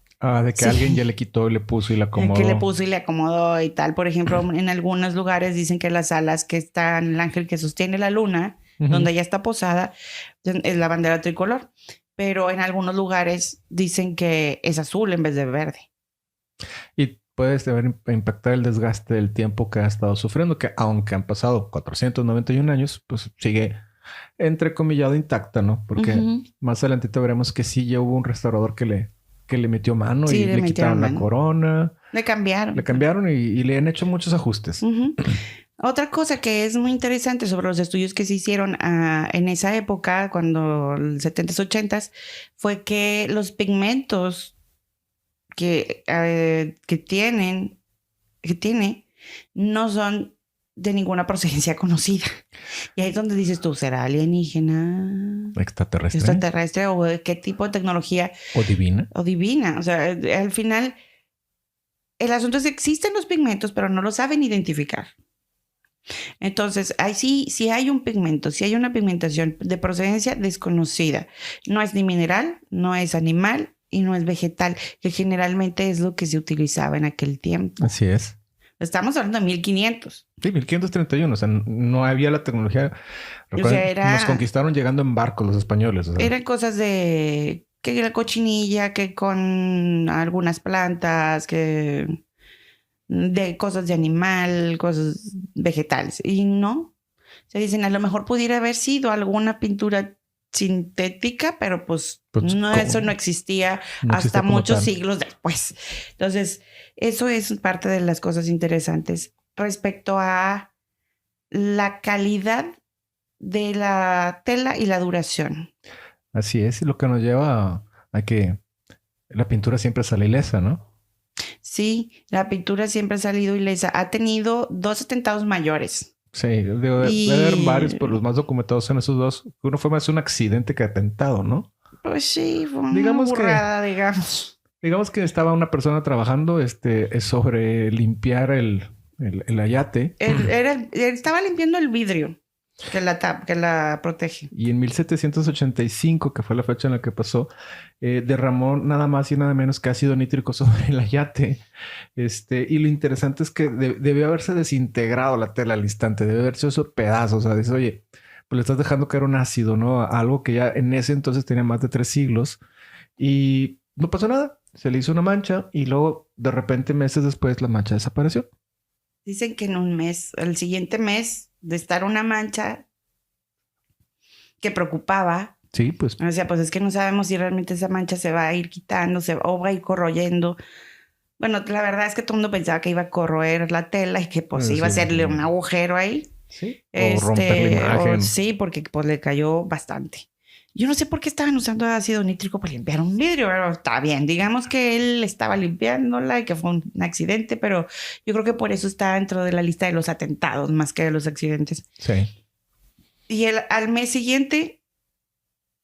De que alguien ya le quitó, le puso y le acomodó. Que le puso y le acomodó y tal. Por ejemplo, en algunos lugares dicen que las alas que está en el ángel que sostiene la luna, donde ya está posada, es la bandera tricolor. Pero en algunos lugares dicen que es azul en vez de verde. Y puede impactar el desgaste del tiempo que ha estado sufriendo, que aunque han pasado 491 años, pues sigue entrecomillado intacta, ¿no? Porque más adelantito veremos que sí ya hubo un restaurador que le metió mano y le quitaron la corona. Le cambiaron. Le cambiaron y le han hecho muchos ajustes. Otra cosa que es muy interesante sobre los estudios que se hicieron en esa época, cuando los 70s, 80s, fue que los pigmentos que tiene no son de ninguna procedencia conocida. Y ahí es donde dices tú, ¿será alienígena? Extraterrestre o qué tipo de tecnología. O divina. O sea, al final, el asunto es que existen los pigmentos, pero no lo saben identificar. Entonces, ahí sí hay un pigmento, sí hay una pigmentación de procedencia desconocida. No es ni mineral, no es animal y no es vegetal, que generalmente es lo que se utilizaba en aquel tiempo. Así es. Estamos hablando de 1500. Sí, 1531. O sea, no había la tecnología. Nos conquistaron llegando en barcos los españoles. O sea. Eran cosas de que la cochinilla, que con algunas plantas, que de cosas de animal, cosas vegetales. Y no. Se dicen, a lo mejor pudiera haber sido alguna pintura sintética, pero pues no, eso no existía hasta muchos siglos después. Entonces, eso es parte de las cosas interesantes respecto a la calidad de la tela y la duración. Así es, y lo que nos lleva a que la pintura siempre sale ilesa, ¿no? Sí, la pintura siempre ha salido ilesa. Ha tenido 2 atentados mayores. Sí, debe haber varios, pero los más documentados son esos dos. Uno fue más un accidente que atentado, ¿no? Pues sí, fue una Digamos burrada, digamos. Digamos que estaba una persona trabajando sobre limpiar el ayate. Él estaba limpiando el vidrio que la protege. Y en 1785, que fue la fecha en la que pasó, derramó nada más y nada menos que ácido nítrico sobre el ayate. Y lo interesante es que debió haberse desintegrado la tela al instante, debe haberse hecho pedazos. O sea, dices, oye, pues le estás dejando caer un ácido, ¿no? Algo que ya en ese entonces tenía más de 3 siglos y no pasó nada. Se le hizo una mancha y luego, de repente, meses después, la mancha desapareció. Dicen que en un mes, el siguiente mes, de estar una mancha que preocupaba. Sí, pues. O sea, pues es que no sabemos si realmente esa mancha se va a ir quitando o va a ir corroyendo. Bueno, la verdad es que todo el mundo pensaba que iba a corroer la tela y que pues iba a hacerle un agujero ahí. Sí. O romper la imagen. Sí, porque pues le cayó bastante. Yo no sé por qué estaban usando ácido nítrico para limpiar un vidrio, pero está bien. Digamos que él estaba limpiándola y que fue un accidente, pero yo creo que por eso está dentro de la lista de los atentados más que de los accidentes. Sí. Y al mes siguiente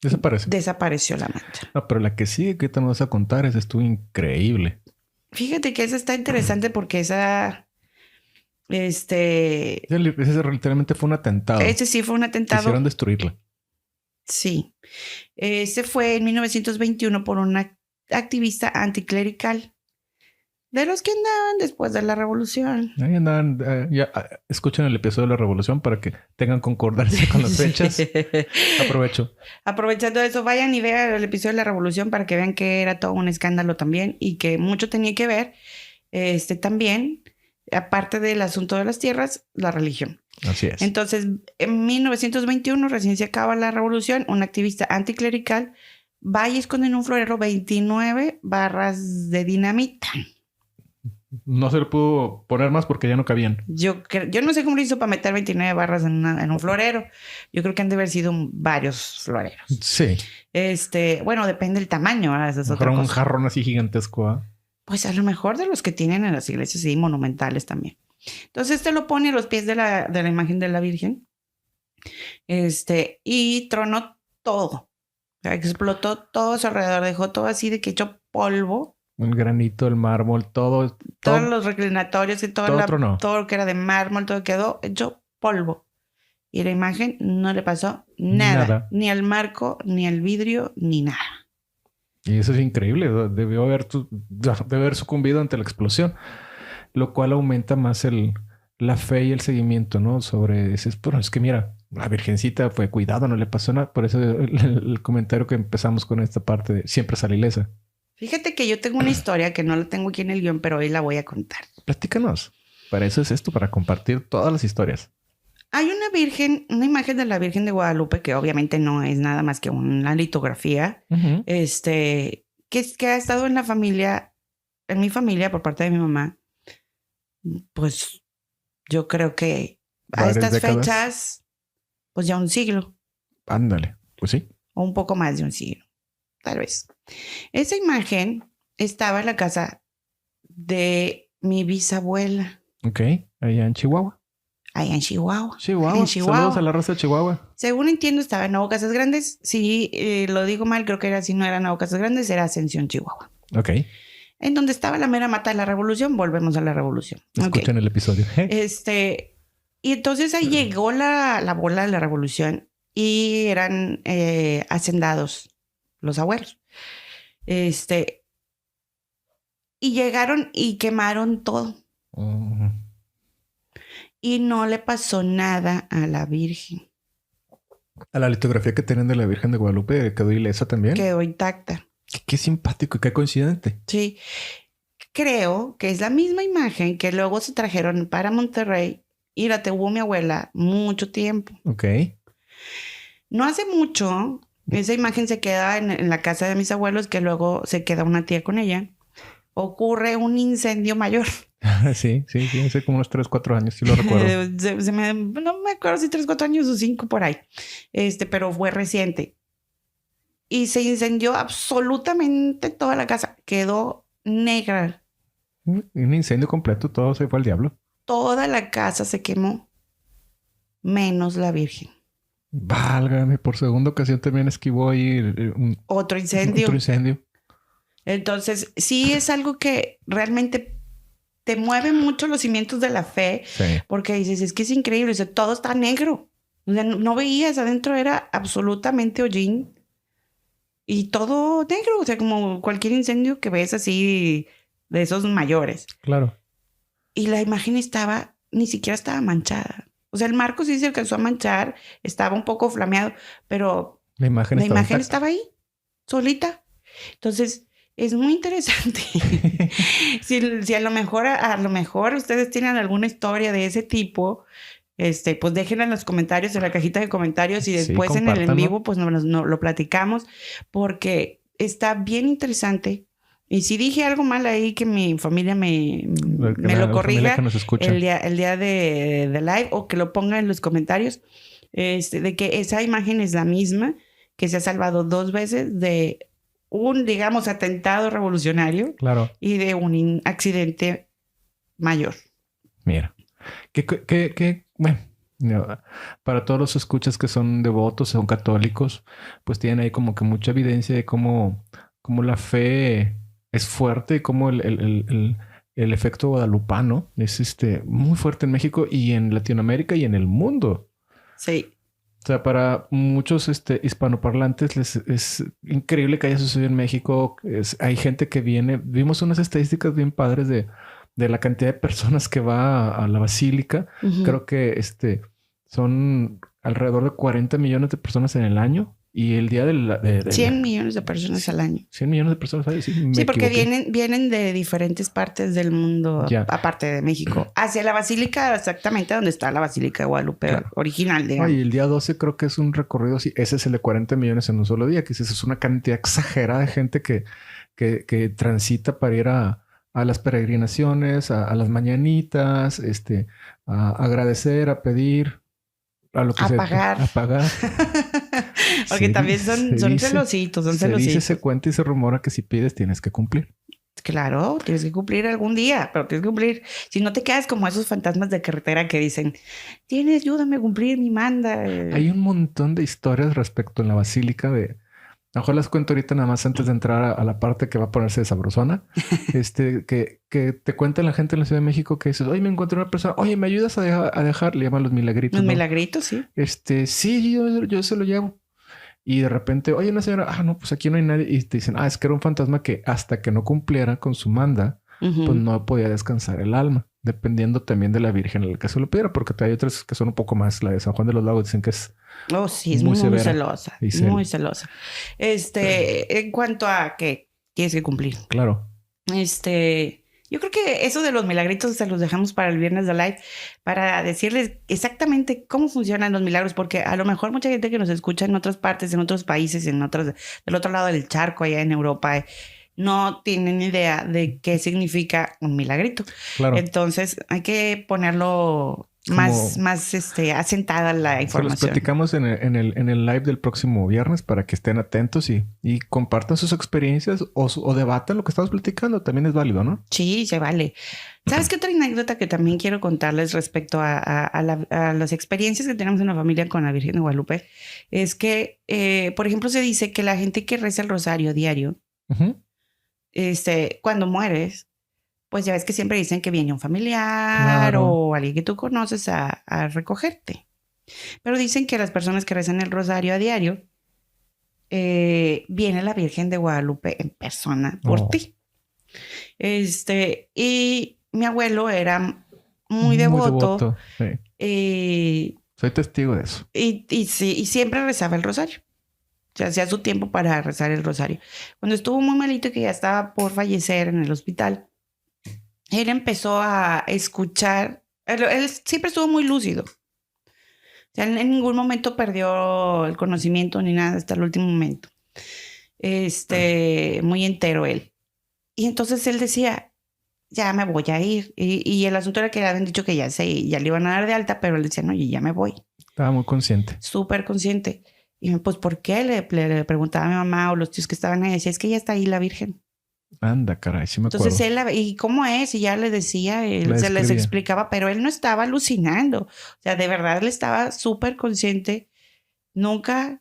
desapareció la mancha. No, pero la que sigue que te me vas a contar estuvo increíble. Fíjate que esa está interesante porque esa... Ese literalmente fue un atentado. Ese sí fue un atentado. Quisieron destruirla. Sí. Ese fue en 1921 por una activista anticlerical. De los que andaban después de la revolución. Ahí andaban, escuchen el episodio de la revolución para que tengan concordancia con las fechas. Aprovecho. Aprovechando eso, vayan y vean el episodio de la revolución para que vean que era todo un escándalo también y que mucho tenía que ver también, aparte del asunto de las tierras, la religión. Así es. Entonces, en 1921, recién se acaba la revolución, un activista anticlerical va y esconde en un florero 29 barras de dinamita. No se le pudo poner más porque ya no cabían. Yo no sé cómo lo hizo para meter 29 barras en un florero. Yo creo que han de haber sido varios floreros. Sí. Bueno, depende del tamaño. ¿Verdad? Esa es otra cosa. Un cosa. jarrón así gigantesco. ¿Eh? Pues a lo mejor de los que tienen en las iglesias, sí, monumentales también. Entonces lo pone a los pies de la imagen de la Virgen. Y tronó todo. O sea, explotó todo a su alrededor. Dejó todo así de que hecho polvo. El granito, el mármol, todo. Todos los reclinatorios y todo lo que era de mármol, todo quedó hecho polvo. Y la imagen no le pasó nada. Ni al marco, ni al vidrio, ni nada. Y eso es increíble. Debió haber sucumbido ante la explosión. Lo cual aumenta más la fe y el seguimiento, ¿no? Sobre ese. Pero es que mira, la Virgencita fue cuidado, no le pasó nada. Por eso el comentario que empezamos con esta parte de siempre sale ilesa. Fíjate que yo tengo una historia que no la tengo aquí en el guión, pero hoy la voy a contar. Platícanos. Para eso es esto, para compartir todas las historias. Hay una imagen de la Virgen de Guadalupe que obviamente no es nada más que una litografía, que ha estado en mi familia por parte de mi mamá. Pues yo creo que a estas fechas, pues ya un siglo. Ándale, pues sí. O un poco más de un siglo, tal vez. Esa imagen estaba en la casa de mi bisabuela. Ok, allá en Chihuahua. Allá en Chihuahua. Saludos a la raza de Chihuahua. Según entiendo, estaba en Nuevo Casas Grandes. Si lo digo mal, creo que no era Nuevo Casas Grandes, era Ascensión, Chihuahua. Ok. En donde estaba la mera mata de la revolución, volvemos a la revolución. Escuchen el episodio. Y entonces ahí llegó la bola de la revolución y eran hacendados los abuelos. Y llegaron y quemaron todo. Y no le pasó nada a la Virgen. A la litografía que tienen de la Virgen de Guadalupe quedó ilesa también. Quedó intacta. Qué simpático y qué coincidente. Sí. Creo que es la misma imagen que luego se trajeron para Monterrey y la tuvo mi abuela mucho tiempo. Ok. No hace mucho, esa imagen se queda en la casa de mis abuelos, que luego se queda una tía con ella. Ocurre un incendio mayor. Sí, hace como unos 3, 4 años, sí lo recuerdo. No me acuerdo si 3, 4 años o 5 por ahí. Pero fue reciente. Y se incendió absolutamente toda la casa. Quedó negra Un incendio completo, todo se fue al diablo. Toda la casa se quemó, menos la Virgen. Válgame, por segunda ocasión también esquivó ahí Otro incendio. otro incendio. Entonces, sí es algo que realmente te mueve mucho los cimientos de la fe, Sí. porque dices, es que es increíble, o sea, todo está negro. O sea, no veías, adentro era absolutamente hollín y todo negro, o sea, como cualquier incendio que ves así de esos mayores. Claro. Y la imagen ni siquiera estaba manchada. O sea, el marco sí se alcanzó a manchar, estaba un poco flameado, pero La imagen la estaba imagen intacta. estaba ahí, solita. Entonces, es muy interesante. Si a lo mejor ustedes tienen alguna historia de ese tipo, pues déjenla en los comentarios, en la cajita de comentarios, y Sí, después en el en compártanlo. vivo, pues no lo platicamos, porque está bien interesante. Y si dije algo mal ahí, que mi familia me lo La familia corrija que nos escucha. el día de live, o que lo ponga en los comentarios, de que esa imagen es la misma, que se ha salvado 2 veces de un, digamos, atentado revolucionario Claro. y de un accidente mayor. Mira. Bueno, no, para todos los escuchas que son devotos, son católicos, pues tienen ahí como que mucha evidencia de cómo la fe es fuerte y cómo el efecto guadalupano es muy fuerte en México y en Latinoamérica y en el mundo. Sí. O sea, para muchos hispanoparlantes es increíble que haya sucedido en México. Hay gente que viene. Vimos unas estadísticas bien padres de la cantidad de personas que va a la basílica. Uh-huh. Creo que son alrededor de 40 millones de personas en el año. Y el día de 100 millones de personas al año. 100 millones de personas al año. Sí, porque vienen de diferentes partes del mundo, ya. Aparte de México, hacia la basílica, exactamente donde está la Basílica de Guadalupe, claro. Original, digamos. Y el día 12 creo que es un recorrido así. Ese es el de 40 millones en un solo día, que es una cantidad exagerada de gente que transita para ir a las peregrinaciones, a las mañanitas, a agradecer, a pedir, a lo que a pagar. A pagar. Porque también son celositos, son celositos. Dice, se cuenta y se rumora que si pides tienes que cumplir. Claro, tienes que cumplir algún día, pero tienes que cumplir. Si no te quedas como esos fantasmas de carretera que dicen, ayúdame a cumplir mi manda. Hay un montón de historias respecto en la basílica de... A lo mejor las cuento ahorita nada más antes de entrar a la parte que va a ponerse de sabrosona. Que te cuenta la gente en la Ciudad de México que dices, oye, me encontré una persona, oye, ¿me ayudas a dejar? Le llaman los milagritos. Los ¿no? milagritos, sí. Sí, yo se lo llevo. Y de repente, oye, una señora, no, pues aquí no hay nadie. Y te dicen, es que era un fantasma que hasta que no cumpliera con su manda, uh-huh, pues no podía descansar el alma. Dependiendo también de la Virgen en el que se lo pidiera, porque hay otras que son un poco más. La de San Juan de los Lagos dicen que es... Oh, sí, es muy celosa. Muy celosa. En cuanto a que tienes que cumplir. Claro. Yo creo que eso de los milagritos se los dejamos para el viernes de live, para decirles exactamente cómo funcionan los milagros, porque a lo mejor mucha gente que nos escucha en otras partes, en otros países, del otro lado del charco, allá en Europa, no tienen idea de qué significa un milagrito. Claro. Entonces hay que ponerlo más asentada la información. Se los platicamos en el live del próximo viernes para que estén atentos y compartan sus experiencias o debatan lo que estamos platicando. También es válido, ¿no? Sí, se vale. ¿Sabes qué otra anécdota que también quiero contarles respecto a las experiencias que tenemos en la familia con la Virgen de Guadalupe? Es que, por ejemplo, se dice que la gente que reza el rosario diario, uh-huh, cuando mueres, pues ya ves que siempre dicen que viene un familiar, claro, o alguien que tú conoces a recogerte. Pero dicen que las personas que rezan el rosario a diario, viene la Virgen de Guadalupe en persona por ti. Y mi abuelo era muy devoto. Sí. Soy testigo de eso. Y siempre rezaba el rosario. O sea, hacía su tiempo para rezar el rosario. Cuando estuvo muy malito y que ya estaba por fallecer en el hospital, él empezó a escuchar. Él siempre estuvo muy lúcido. O sea, en ningún momento perdió el conocimiento ni nada hasta el último momento. Muy entero él. Y entonces él decía, ya me voy a ir. Y el asunto era que le habían dicho que ya le iban a dar de alta, pero él decía, no, ya me voy. Estaba muy consciente. Súper consciente. Y pues, ¿por qué? Le preguntaba a mi mamá o los tíos que estaban ahí. Decía, es que ya está ahí la Virgen. Anda, caray, sí me acuerdo. Entonces ¿y cómo es? Y ya le decía, La se les describía. explicaba, pero él no estaba alucinando. O sea, de verdad él estaba súper consciente. Nunca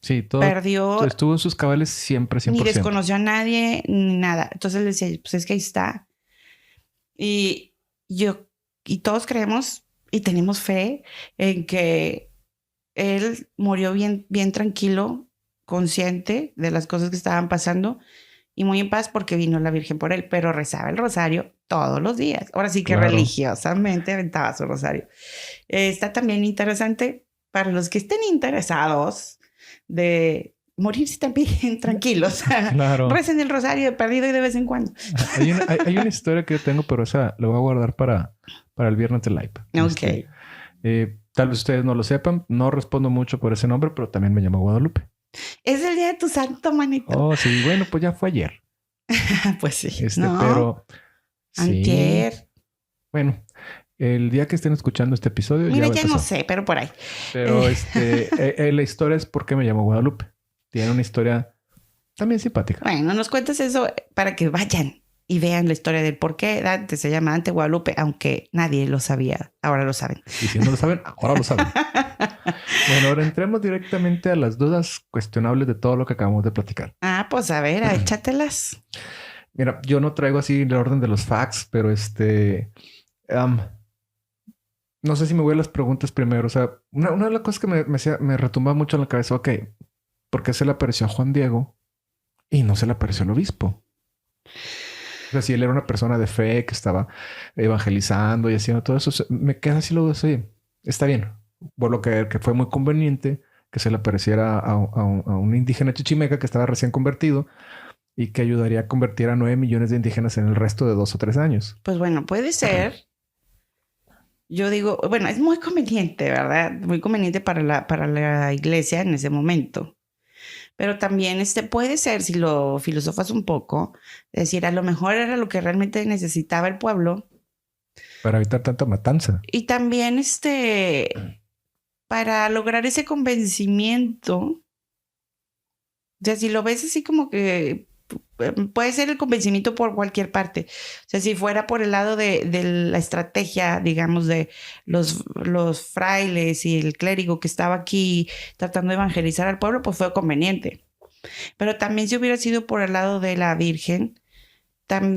Sí, todo perdió, estuvo en sus cabales siempre, ni 100%. desconoció a nadie, ni nada. Entonces le decía, pues es que ahí está. Y y todos creemos y tenemos fe en que él murió bien, bien tranquilo, consciente de las cosas que estaban pasando y muy en paz porque vino la Virgen por él, pero rezaba el rosario todos los días. Ahora sí que Claro. religiosamente aventaba su rosario. Está también interesante para los que estén interesados de morirse también tranquilos. Claro. Recen el rosario de perdido y de vez en cuando. Hay una historia que yo tengo, pero esa la voy a guardar para el viernes de live. Ok. Tal vez ustedes no lo sepan. No respondo mucho por ese nombre, pero también me llamo Guadalupe. Es el día de tu santo, manito. Oh, sí. Bueno, pues ya fue ayer. Pues sí. No, Pero... Sí. antier. Bueno, el día que estén escuchando este episodio... Mira, ya no pasó. sé, pero por ahí. Pero la historia es por qué me llamo Guadalupe. Tiene una historia también simpática. Bueno, nos cuentas eso para que vayan y vean la historia del por qué Dante se llama Dante Guadalupe, aunque nadie lo sabía. Ahora lo saben. Y si no lo saben, ahora lo saben. Bueno, ahora entremos directamente a las dudas cuestionables de todo lo que acabamos de platicar. Pues a ver, échatelas. Mira, yo no traigo así el orden de los facts, pero no sé si me voy a las preguntas primero. O sea, una de las cosas que me retumba mucho en la cabeza, ok, ¿por qué se le apareció a Juan Diego y no se le apareció al obispo? O sea, si él era una persona de fe que estaba evangelizando y haciendo todo eso, me queda así luego así. Está bien. Vuelvo a creer que fue muy conveniente que se le apareciera a un indígena chichimeca que estaba recién convertido y que ayudaría a convertir a 9 millones de indígenas en el resto de 2 o 3 años. Pues bueno, puede ser. Yo digo, bueno, es muy conveniente, ¿verdad? Muy conveniente para la iglesia en ese momento. Pero también puede ser, si lo filosofas un poco, decir, a lo mejor era lo que realmente necesitaba el pueblo. Para evitar tanta matanza. Y también para lograr ese convencimiento. O sea, si lo ves así como que puede ser el convencimiento por cualquier parte. O sea, si fuera por el lado de la estrategia, digamos, de los frailes y el clérigo que estaba aquí tratando de evangelizar al pueblo, pues fue conveniente. Pero también si hubiera sido por el lado de la Virgen,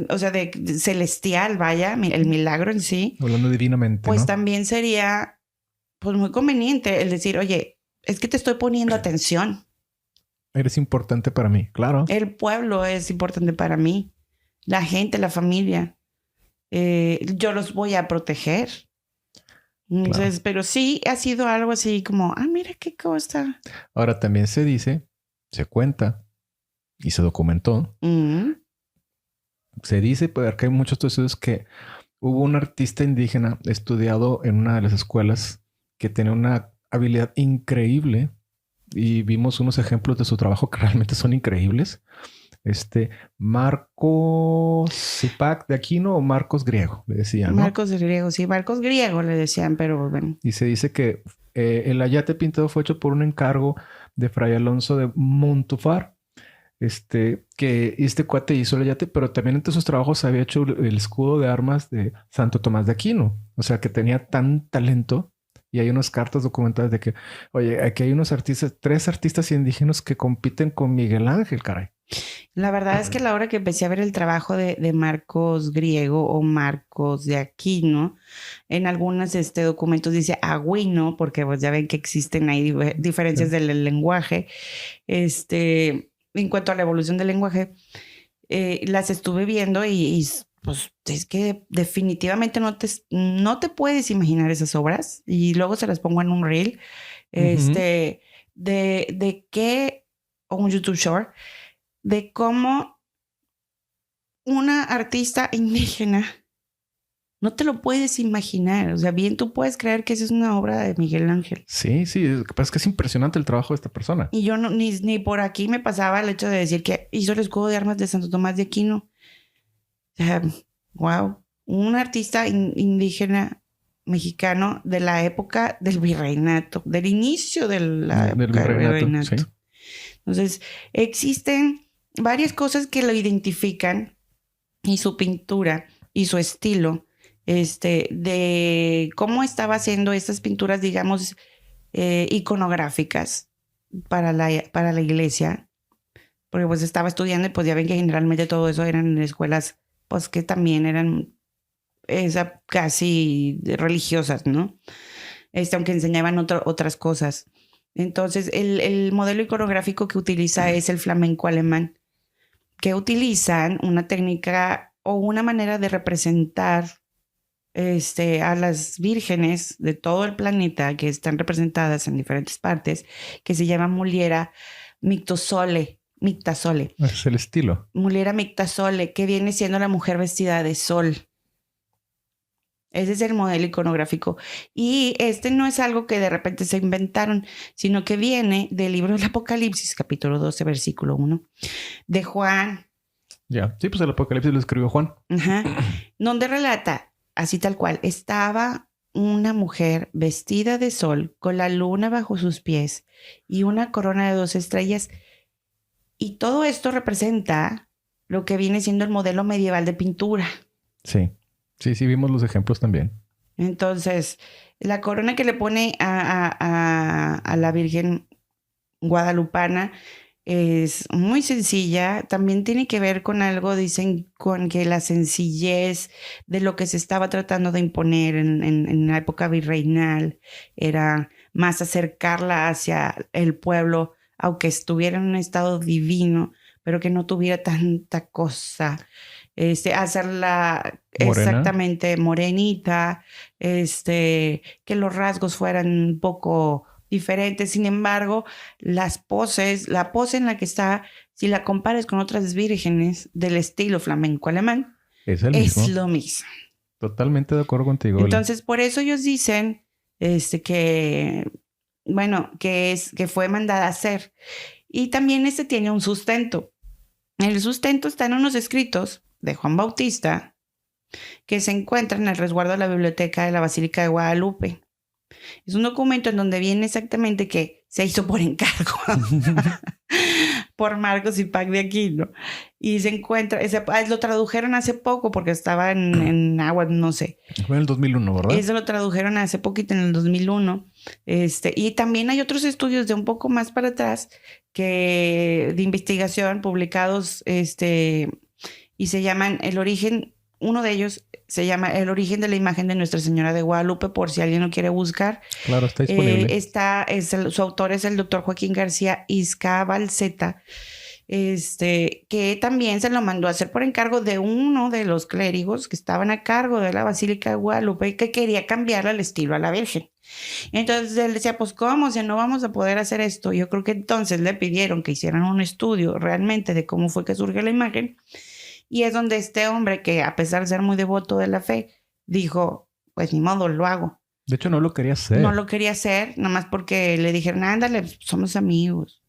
o sea, de celestial, vaya, el milagro en sí. Hablando divinamente, pues ¿no? También sería pues muy conveniente el decir, oye, es que te estoy poniendo atención. Eres importante para mí, claro. El pueblo es importante para mí. La gente, la familia. Yo los voy a proteger. Entonces, claro. Pero sí ha sido algo así como, mira qué cosa. Ahora también se dice, se cuenta y se documentó. Se dice, porque hay muchos estudios que hubo un artista indígena estudiado en una de las escuelas que tenía una habilidad increíble. Y vimos unos ejemplos de su trabajo que realmente son increíbles. Marcos Zipac de Aquino o Marcos Griego, le decían, ¿no? Marcos Griego, sí, Marcos Griego le decían, pero bueno. Y se dice que el ayate pintado fue hecho por un encargo de Fray Alonso de Montufar. Que este cuate hizo el ayate, pero también entre sus trabajos había hecho el escudo de armas de Santo Tomás de Aquino. O sea, que tenía tan talento. Y hay unas cartas documentadas de que, oye, aquí hay unos artistas, 3 artistas indígenas que compiten con Miguel Ángel, caray. La verdad es que a la hora que empecé a ver el trabajo de Marcos Griego o Marcos de Aquino, en algunos documentos dice Agüino, porque pues ya ven que existen ahí diferencias del lenguaje. En cuanto a la evolución del lenguaje, las estuve viendo y pues es que definitivamente no te puedes imaginar esas obras, y luego se las pongo en un reel, de qué, o un YouTube Short, de cómo una artista indígena no te lo puedes imaginar. O sea, bien tú puedes creer que esa es una obra de Miguel Ángel. Sí, lo que pasa es que es impresionante el trabajo de esta persona. Y yo ni por aquí me pasaba el hecho de decir que hizo el escudo de armas de Santo Tomás de Aquino. O sea, wow, un artista indígena mexicano de la época del virreinato, del inicio de la época del virreinato. Sí. Entonces, existen varias cosas que lo identifican y su pintura y su estilo, de cómo estaba haciendo estas pinturas, digamos, iconográficas para la iglesia, porque pues estaba estudiando y pues ya ven que generalmente todo eso eran en escuelas, pues que también eran casi religiosas, ¿no? Aunque enseñaban otras cosas. Entonces, el modelo iconográfico que utiliza es el flamenco alemán, que utilizan una técnica o una manera de representar a las vírgenes de todo el planeta que están representadas en diferentes partes, que se llama Muliera Mictasole. Es el estilo. Muliera Mictasole, que viene siendo la mujer vestida de sol. Ese es el modelo iconográfico. Y no es algo que de repente se inventaron, sino que viene del libro del Apocalipsis, capítulo 12, versículo 1, de Juan. Ya, sí, pues el Apocalipsis lo escribió Juan. Ajá. Donde relata, así tal cual, estaba una mujer vestida de sol con la luna bajo sus pies y una corona de 2 estrellas. Y todo esto representa lo que viene siendo el modelo medieval de pintura. Sí. Sí, vimos los ejemplos también. Entonces, la corona que le pone a la Virgen guadalupana es muy sencilla. También tiene que ver con algo, dicen, con que la sencillez de lo que se estaba tratando de imponer en la época virreinal era más acercarla hacia el pueblo, aunque estuviera en un estado divino, pero que no tuviera tanta cosa. Hacerla morena. Exactamente morenita, que los rasgos fueran un poco diferentes. Sin embargo, la pose en la que está, si la comparas con otras vírgenes del estilo flamenco alemán, es lo mismo. Totalmente de acuerdo contigo. Entonces, por eso ellos dicen que, bueno, que fue mandada a hacer. Y también tiene un sustento. El sustento está en unos escritos de Juan Bautista que se encuentra en el resguardo de la biblioteca de la Basílica de Guadalupe. Es un documento en donde viene exactamente que se hizo por encargo por Marcos y Pac de Aquino. Y se encuentra, lo tradujeron hace poco porque estaba en agua, no sé. Fue en el 2001, ¿verdad? Eso lo tradujeron hace poquito, en el 2001. Y también hay otros estudios de un poco más para atrás de investigación publicados, y se llaman uno de ellos se llama El origen de la imagen de Nuestra Señora de Guadalupe, por si alguien lo quiere buscar. Claro, está disponible. Su autor es el doctor Joaquín García Izcabalceta, que también se lo mandó a hacer por encargo de uno de los clérigos que estaban a cargo de la Basílica de Guadalupe y que quería cambiarle el estilo a la Virgen. Entonces él decía, pues ¿cómo? O sea, no vamos a poder hacer esto. Yo creo que entonces le pidieron que hicieran un estudio realmente de cómo fue que surge la imagen. Y es donde este hombre, que a pesar de ser muy devoto de la fe, dijo, pues ni modo, lo hago. De hecho, no lo quería hacer. No lo quería hacer, nomás porque le dijeron, ándale, somos amigos,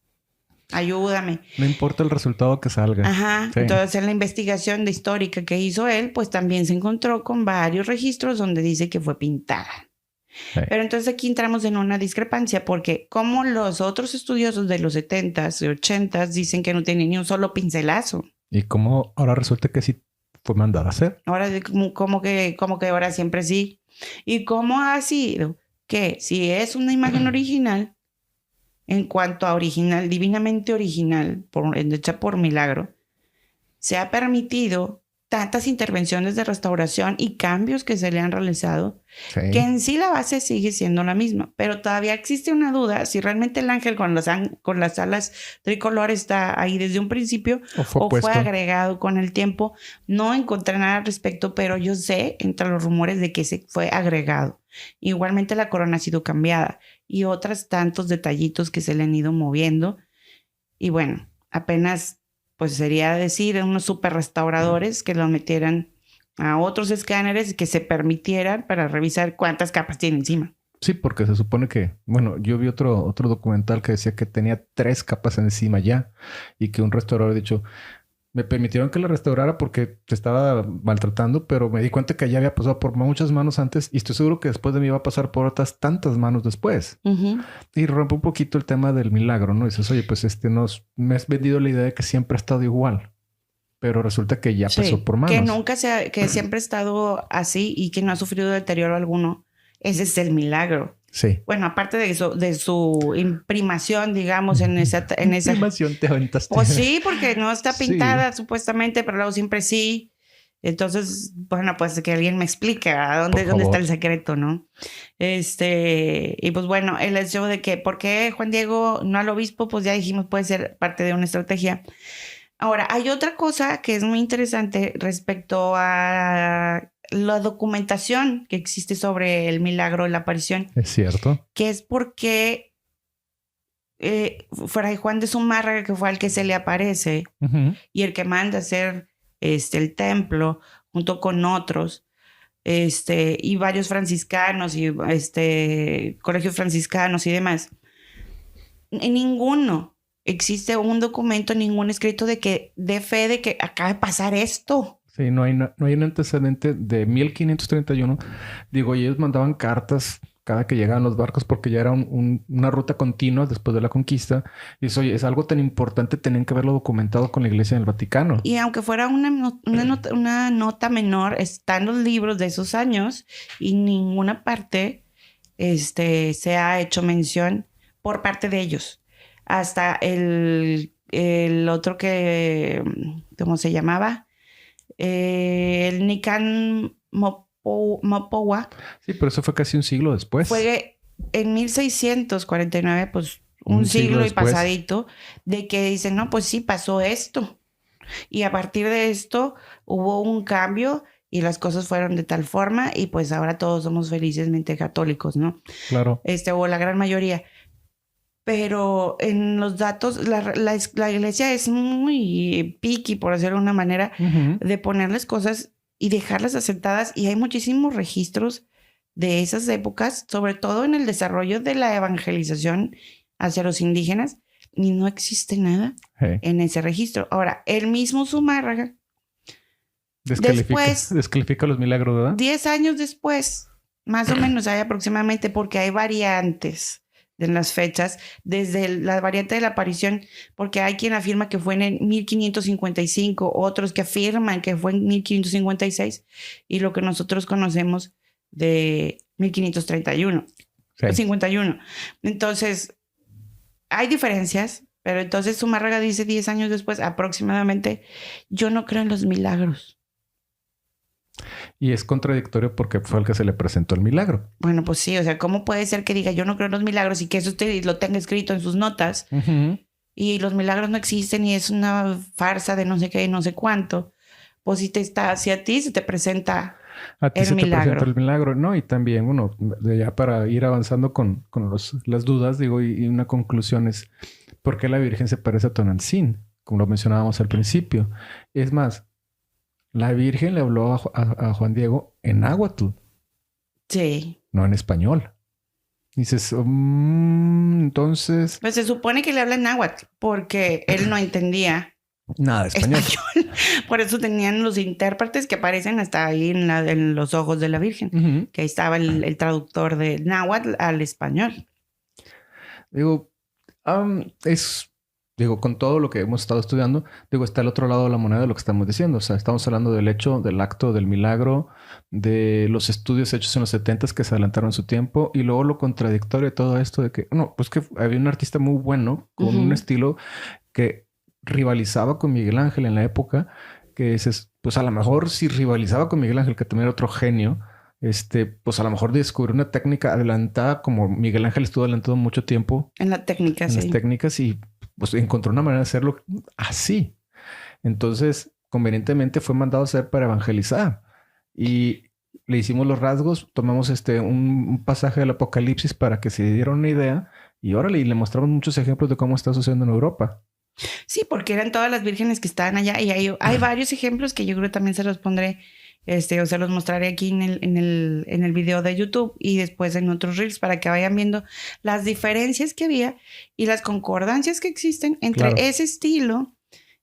ayúdame. No importa el resultado que salga. Ajá, sí. Entonces en la investigación histórica que hizo él, pues también se encontró con varios registros donde dice que fue pintada. Sí. Pero entonces aquí entramos en una discrepancia, porque como los otros estudiosos de los 70s y 80s dicen que no tenía ni un solo pincelazo. ¿Y cómo ahora resulta que sí fue mandada a hacer? Ahora como que ahora siempre sí. ¿Y cómo ha sido que si es una imagen original, en cuanto a original, divinamente original, hecha por milagro, se ha permitido tantas intervenciones de restauración y cambios que se le han realizado, sí, que en sí la base sigue siendo la misma, pero todavía existe una duda si realmente el ángel con las alas tricolores está ahí desde un principio o fue agregado con el tiempo. No encontré nada al respecto, pero yo sé entre los rumores de que se fue agregado. Igualmente la corona ha sido cambiada y otros tantos detallitos que se le han ido moviendo. Y bueno, apenas pues sería decir unos super restauradores que lo metieran a otros escáneres y que se permitieran para revisar cuántas capas tiene encima. Sí, porque se supone que, bueno, yo vi otro documental que decía que tenía 3 capas encima ya y que un restaurador ha dicho, Me permitieron que la restaurara porque te estaba maltratando, pero me di cuenta que ya había pasado por muchas manos antes y estoy seguro que después de mí iba a pasar por otras tantas manos después. Ujú. Y rompe un poquito el tema del milagro, ¿no? Dices, oye, pues me has vendido la idea de que siempre ha estado igual, pero resulta que ya pasó Sí, por manos. que nunca que siempre ha estado así y que no ha sufrido deterioro alguno. Ese es el milagro. Sí. Bueno, aparte de su imprimación, digamos, en esa... Imprimación te aventaste. Pues sí, porque no está Sí. pintada supuestamente, pero luego siempre sí. Entonces, bueno, pues que alguien me explique a dónde está el secreto, ¿no? Y pues bueno, el hecho de que, ¿por qué Juan Diego no al obispo? Pues ya dijimos, puede ser parte de una estrategia. Ahora, hay otra cosa que es muy interesante respecto a la documentación que existe sobre el milagro de la aparición. Es cierto. Que es porque Fray Juan de Zumárraga, que fue al que se le aparece, y el que manda hacer el templo junto con otros, y varios franciscanos y colegios franciscanos y demás. En ninguno existe un documento, ningún escrito de que dé fe de que acaba de pasar esto. Sí, no hay un antecedente de 1531. Digo, ellos mandaban cartas cada que llegaban los barcos porque ya era una ruta continua después de la conquista. Y eso, oye, es algo tan importante, tenían que haberlo documentado con la Iglesia del Vaticano. Y aunque fuera una nota menor, están los libros de esos años y ninguna parte se ha hecho mención por parte de ellos. Hasta el otro que, ¿cómo se llamaba? El Nican Mopowa. Sí, pero eso fue casi un siglo después. Fue en 1649, pues un siglo y pasadito, de que dicen, no, pues sí, pasó esto. Y a partir de esto hubo un cambio y las cosas fueron de tal forma y pues ahora todos somos felizmente católicos, ¿no? Claro. O la gran mayoría. Pero en los datos, la iglesia es muy picky, por decirlo de una manera, de ponerles cosas y dejarlas asentadas. Y hay muchísimos registros de esas épocas, sobre todo en el desarrollo de la evangelización hacia los indígenas, y no existe nada en ese registro. Ahora, el mismo Zumárraga descalifica los milagros, ¿verdad? 10 años después, más o menos hay aproximadamente, porque hay variantes en las fechas, desde la variante de la aparición, porque hay quien afirma que fue en el 1555, otros que afirman que fue en 1556, y lo que nosotros conocemos de 1531, 51. Entonces, hay diferencias, pero entonces Zumárraga dice 10 años después, aproximadamente, yo no creo en los milagros. Y es contradictorio porque fue el que se le presentó el milagro. Bueno, pues sí, o sea, ¿cómo puede ser que diga yo no creo en los milagros y que eso usted lo tenga escrito en sus notas y los milagros no existen y es una farsa de no sé qué y no sé cuánto? Pues si a ti se te presenta a ti el se milagro. te presenta el milagro, ¿no? Y también, bueno, ya para ir avanzando con las dudas, digo, y una conclusión es ¿por qué la Virgen se parece a Tonantzin? Como lo mencionábamos al principio. Es más, la Virgen le habló a Juan Diego en náhuatl. Sí. No en español. Dices, entonces... Pues se supone que le habla en náhuatl porque él no entendía nada de español. Por eso tenían los intérpretes que aparecen hasta ahí en los ojos de la Virgen. Que ahí estaba el traductor de náhuatl al español. Digo, con todo lo que hemos estado estudiando, está el otro lado de la moneda de lo que estamos diciendo. O sea, estamos hablando del hecho, del acto, del milagro, de los estudios hechos en los 70s que se adelantaron en su tiempo y luego lo contradictorio de todo esto de que, pues que había un artista muy bueno con un estilo que rivalizaba con Miguel Ángel en la época, que pues a lo mejor si rivalizaba con Miguel Ángel, que también era otro genio, pues a lo mejor descubrió una técnica adelantada como Miguel Ángel estuvo adelantado mucho tiempo. En la técnica, en las técnicas y pues encontró una manera de hacerlo así. Entonces, convenientemente fue mandado a hacer para evangelizar. Y le hicimos los rasgos, tomamos un pasaje del Apocalipsis para que se diera una idea y órale, y le mostramos muchos ejemplos de cómo está sucediendo en Europa. Sí, porque eran todas las vírgenes que estaban allá y hay varios ejemplos que yo creo que también se los pondré, o se los mostraré aquí en el video de YouTube y después en otros reels para que vayan viendo las diferencias que había y las concordancias que existen entre ese estilo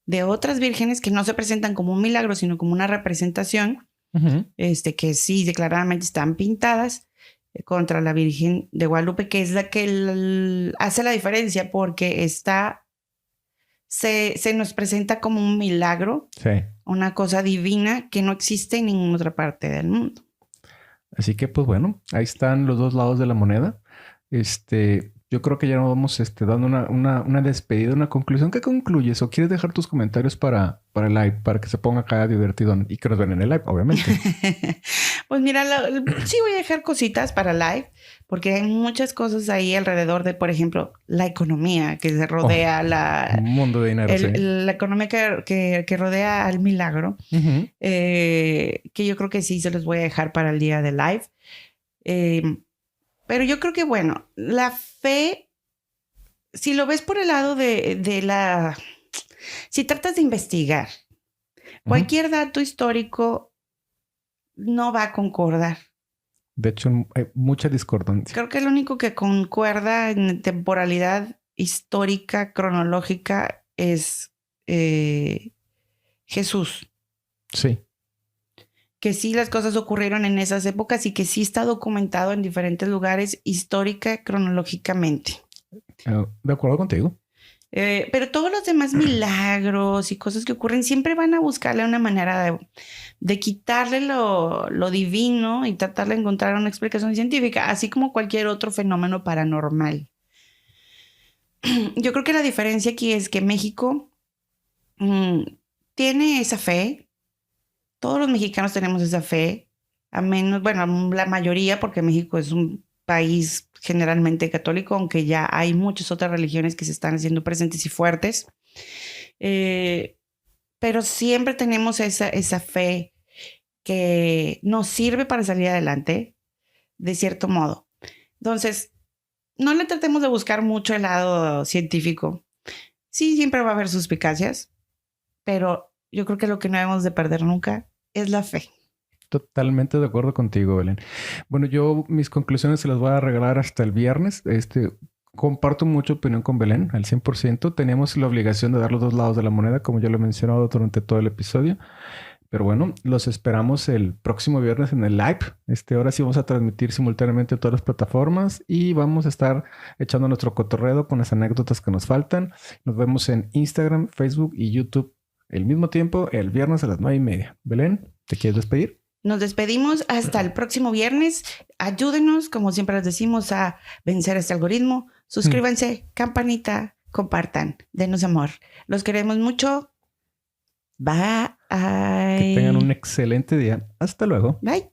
de otras vírgenes que no se presentan como un milagro, sino como una representación, que sí declaradamente están pintadas contra la Virgen de Guadalupe, que es la que hace la diferencia porque se nos presenta como un milagro, una cosa divina que no existe en ninguna otra parte del mundo. Así que, pues bueno, ahí están los dos lados de la moneda. Yo creo que ya nos vamos dando una despedida, una conclusión. ¿Qué concluyes? ¿O quieres dejar tus comentarios para el live, para que se ponga acá divertido y que nos vean en el live, obviamente? Pues mira, sí voy a dejar cositas para el live, porque hay muchas cosas ahí alrededor de, por ejemplo, la economía que se rodea un mundo de dinero, la economía que rodea al milagro, que yo creo que sí se los voy a dejar para el día de live. Pero yo creo que, bueno, la fe, si lo ves por el lado de la... Si tratas de investigar, cualquier dato histórico no va a concordar. De hecho, hay mucha discordancia. Creo que lo único que concuerda en temporalidad histórica, cronológica, es Jesús. Sí. Que sí las cosas ocurrieron en esas épocas y que sí está documentado en diferentes lugares histórica, cronológicamente. De acuerdo contigo. Pero todos los demás milagros y cosas que ocurren siempre van a buscarle una manera de quitarle lo divino y tratar de encontrar una explicación científica, así como cualquier otro fenómeno paranormal. Yo creo que la diferencia aquí es que México tiene esa fe. Todos los mexicanos tenemos esa fe, a menos, bueno, la mayoría, porque México es un país generalmente católico, aunque ya hay muchas otras religiones que se están haciendo presentes y fuertes. Pero siempre tenemos esa fe que nos sirve para salir adelante, de cierto modo. Entonces, no le tratemos de buscar mucho el lado científico. Sí, siempre va a haber suspicacias, pero yo creo que lo que no debemos de perder nunca es la fe. Totalmente de acuerdo contigo, Belén. Bueno, yo mis conclusiones se las voy a regalar hasta el viernes. Comparto mucha opinión con Belén, al 100%. Teníamos la obligación de dar los dos lados de la moneda, como ya lo he mencionado durante todo el episodio. Pero bueno, los esperamos el próximo viernes en el live. Ahora sí vamos a transmitir simultáneamente en todas las plataformas y vamos a estar echando nuestro cotorreo con las anécdotas que nos faltan. Nos vemos en Instagram, Facebook y YouTube el mismo tiempo, el viernes a las 9:30. Belén, ¿te quieres despedir? Nos despedimos hasta el próximo viernes. Ayúdenos, como siempre les decimos, a vencer este algoritmo. Suscríbanse, campanita, compartan, denos amor. Los queremos mucho. Bye. Que tengan un excelente día. Hasta luego. Bye.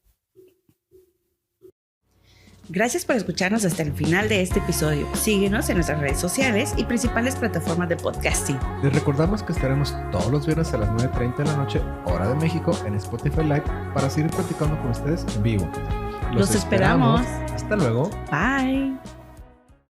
Gracias por escucharnos hasta el final de este episodio. Síguenos en nuestras redes sociales y principales plataformas de podcasting. Les recordamos que estaremos todos los viernes a las 9:30 de la noche, hora de México, en Spotify Live para seguir platicando con ustedes en vivo. Los esperamos. Hasta luego. Bye.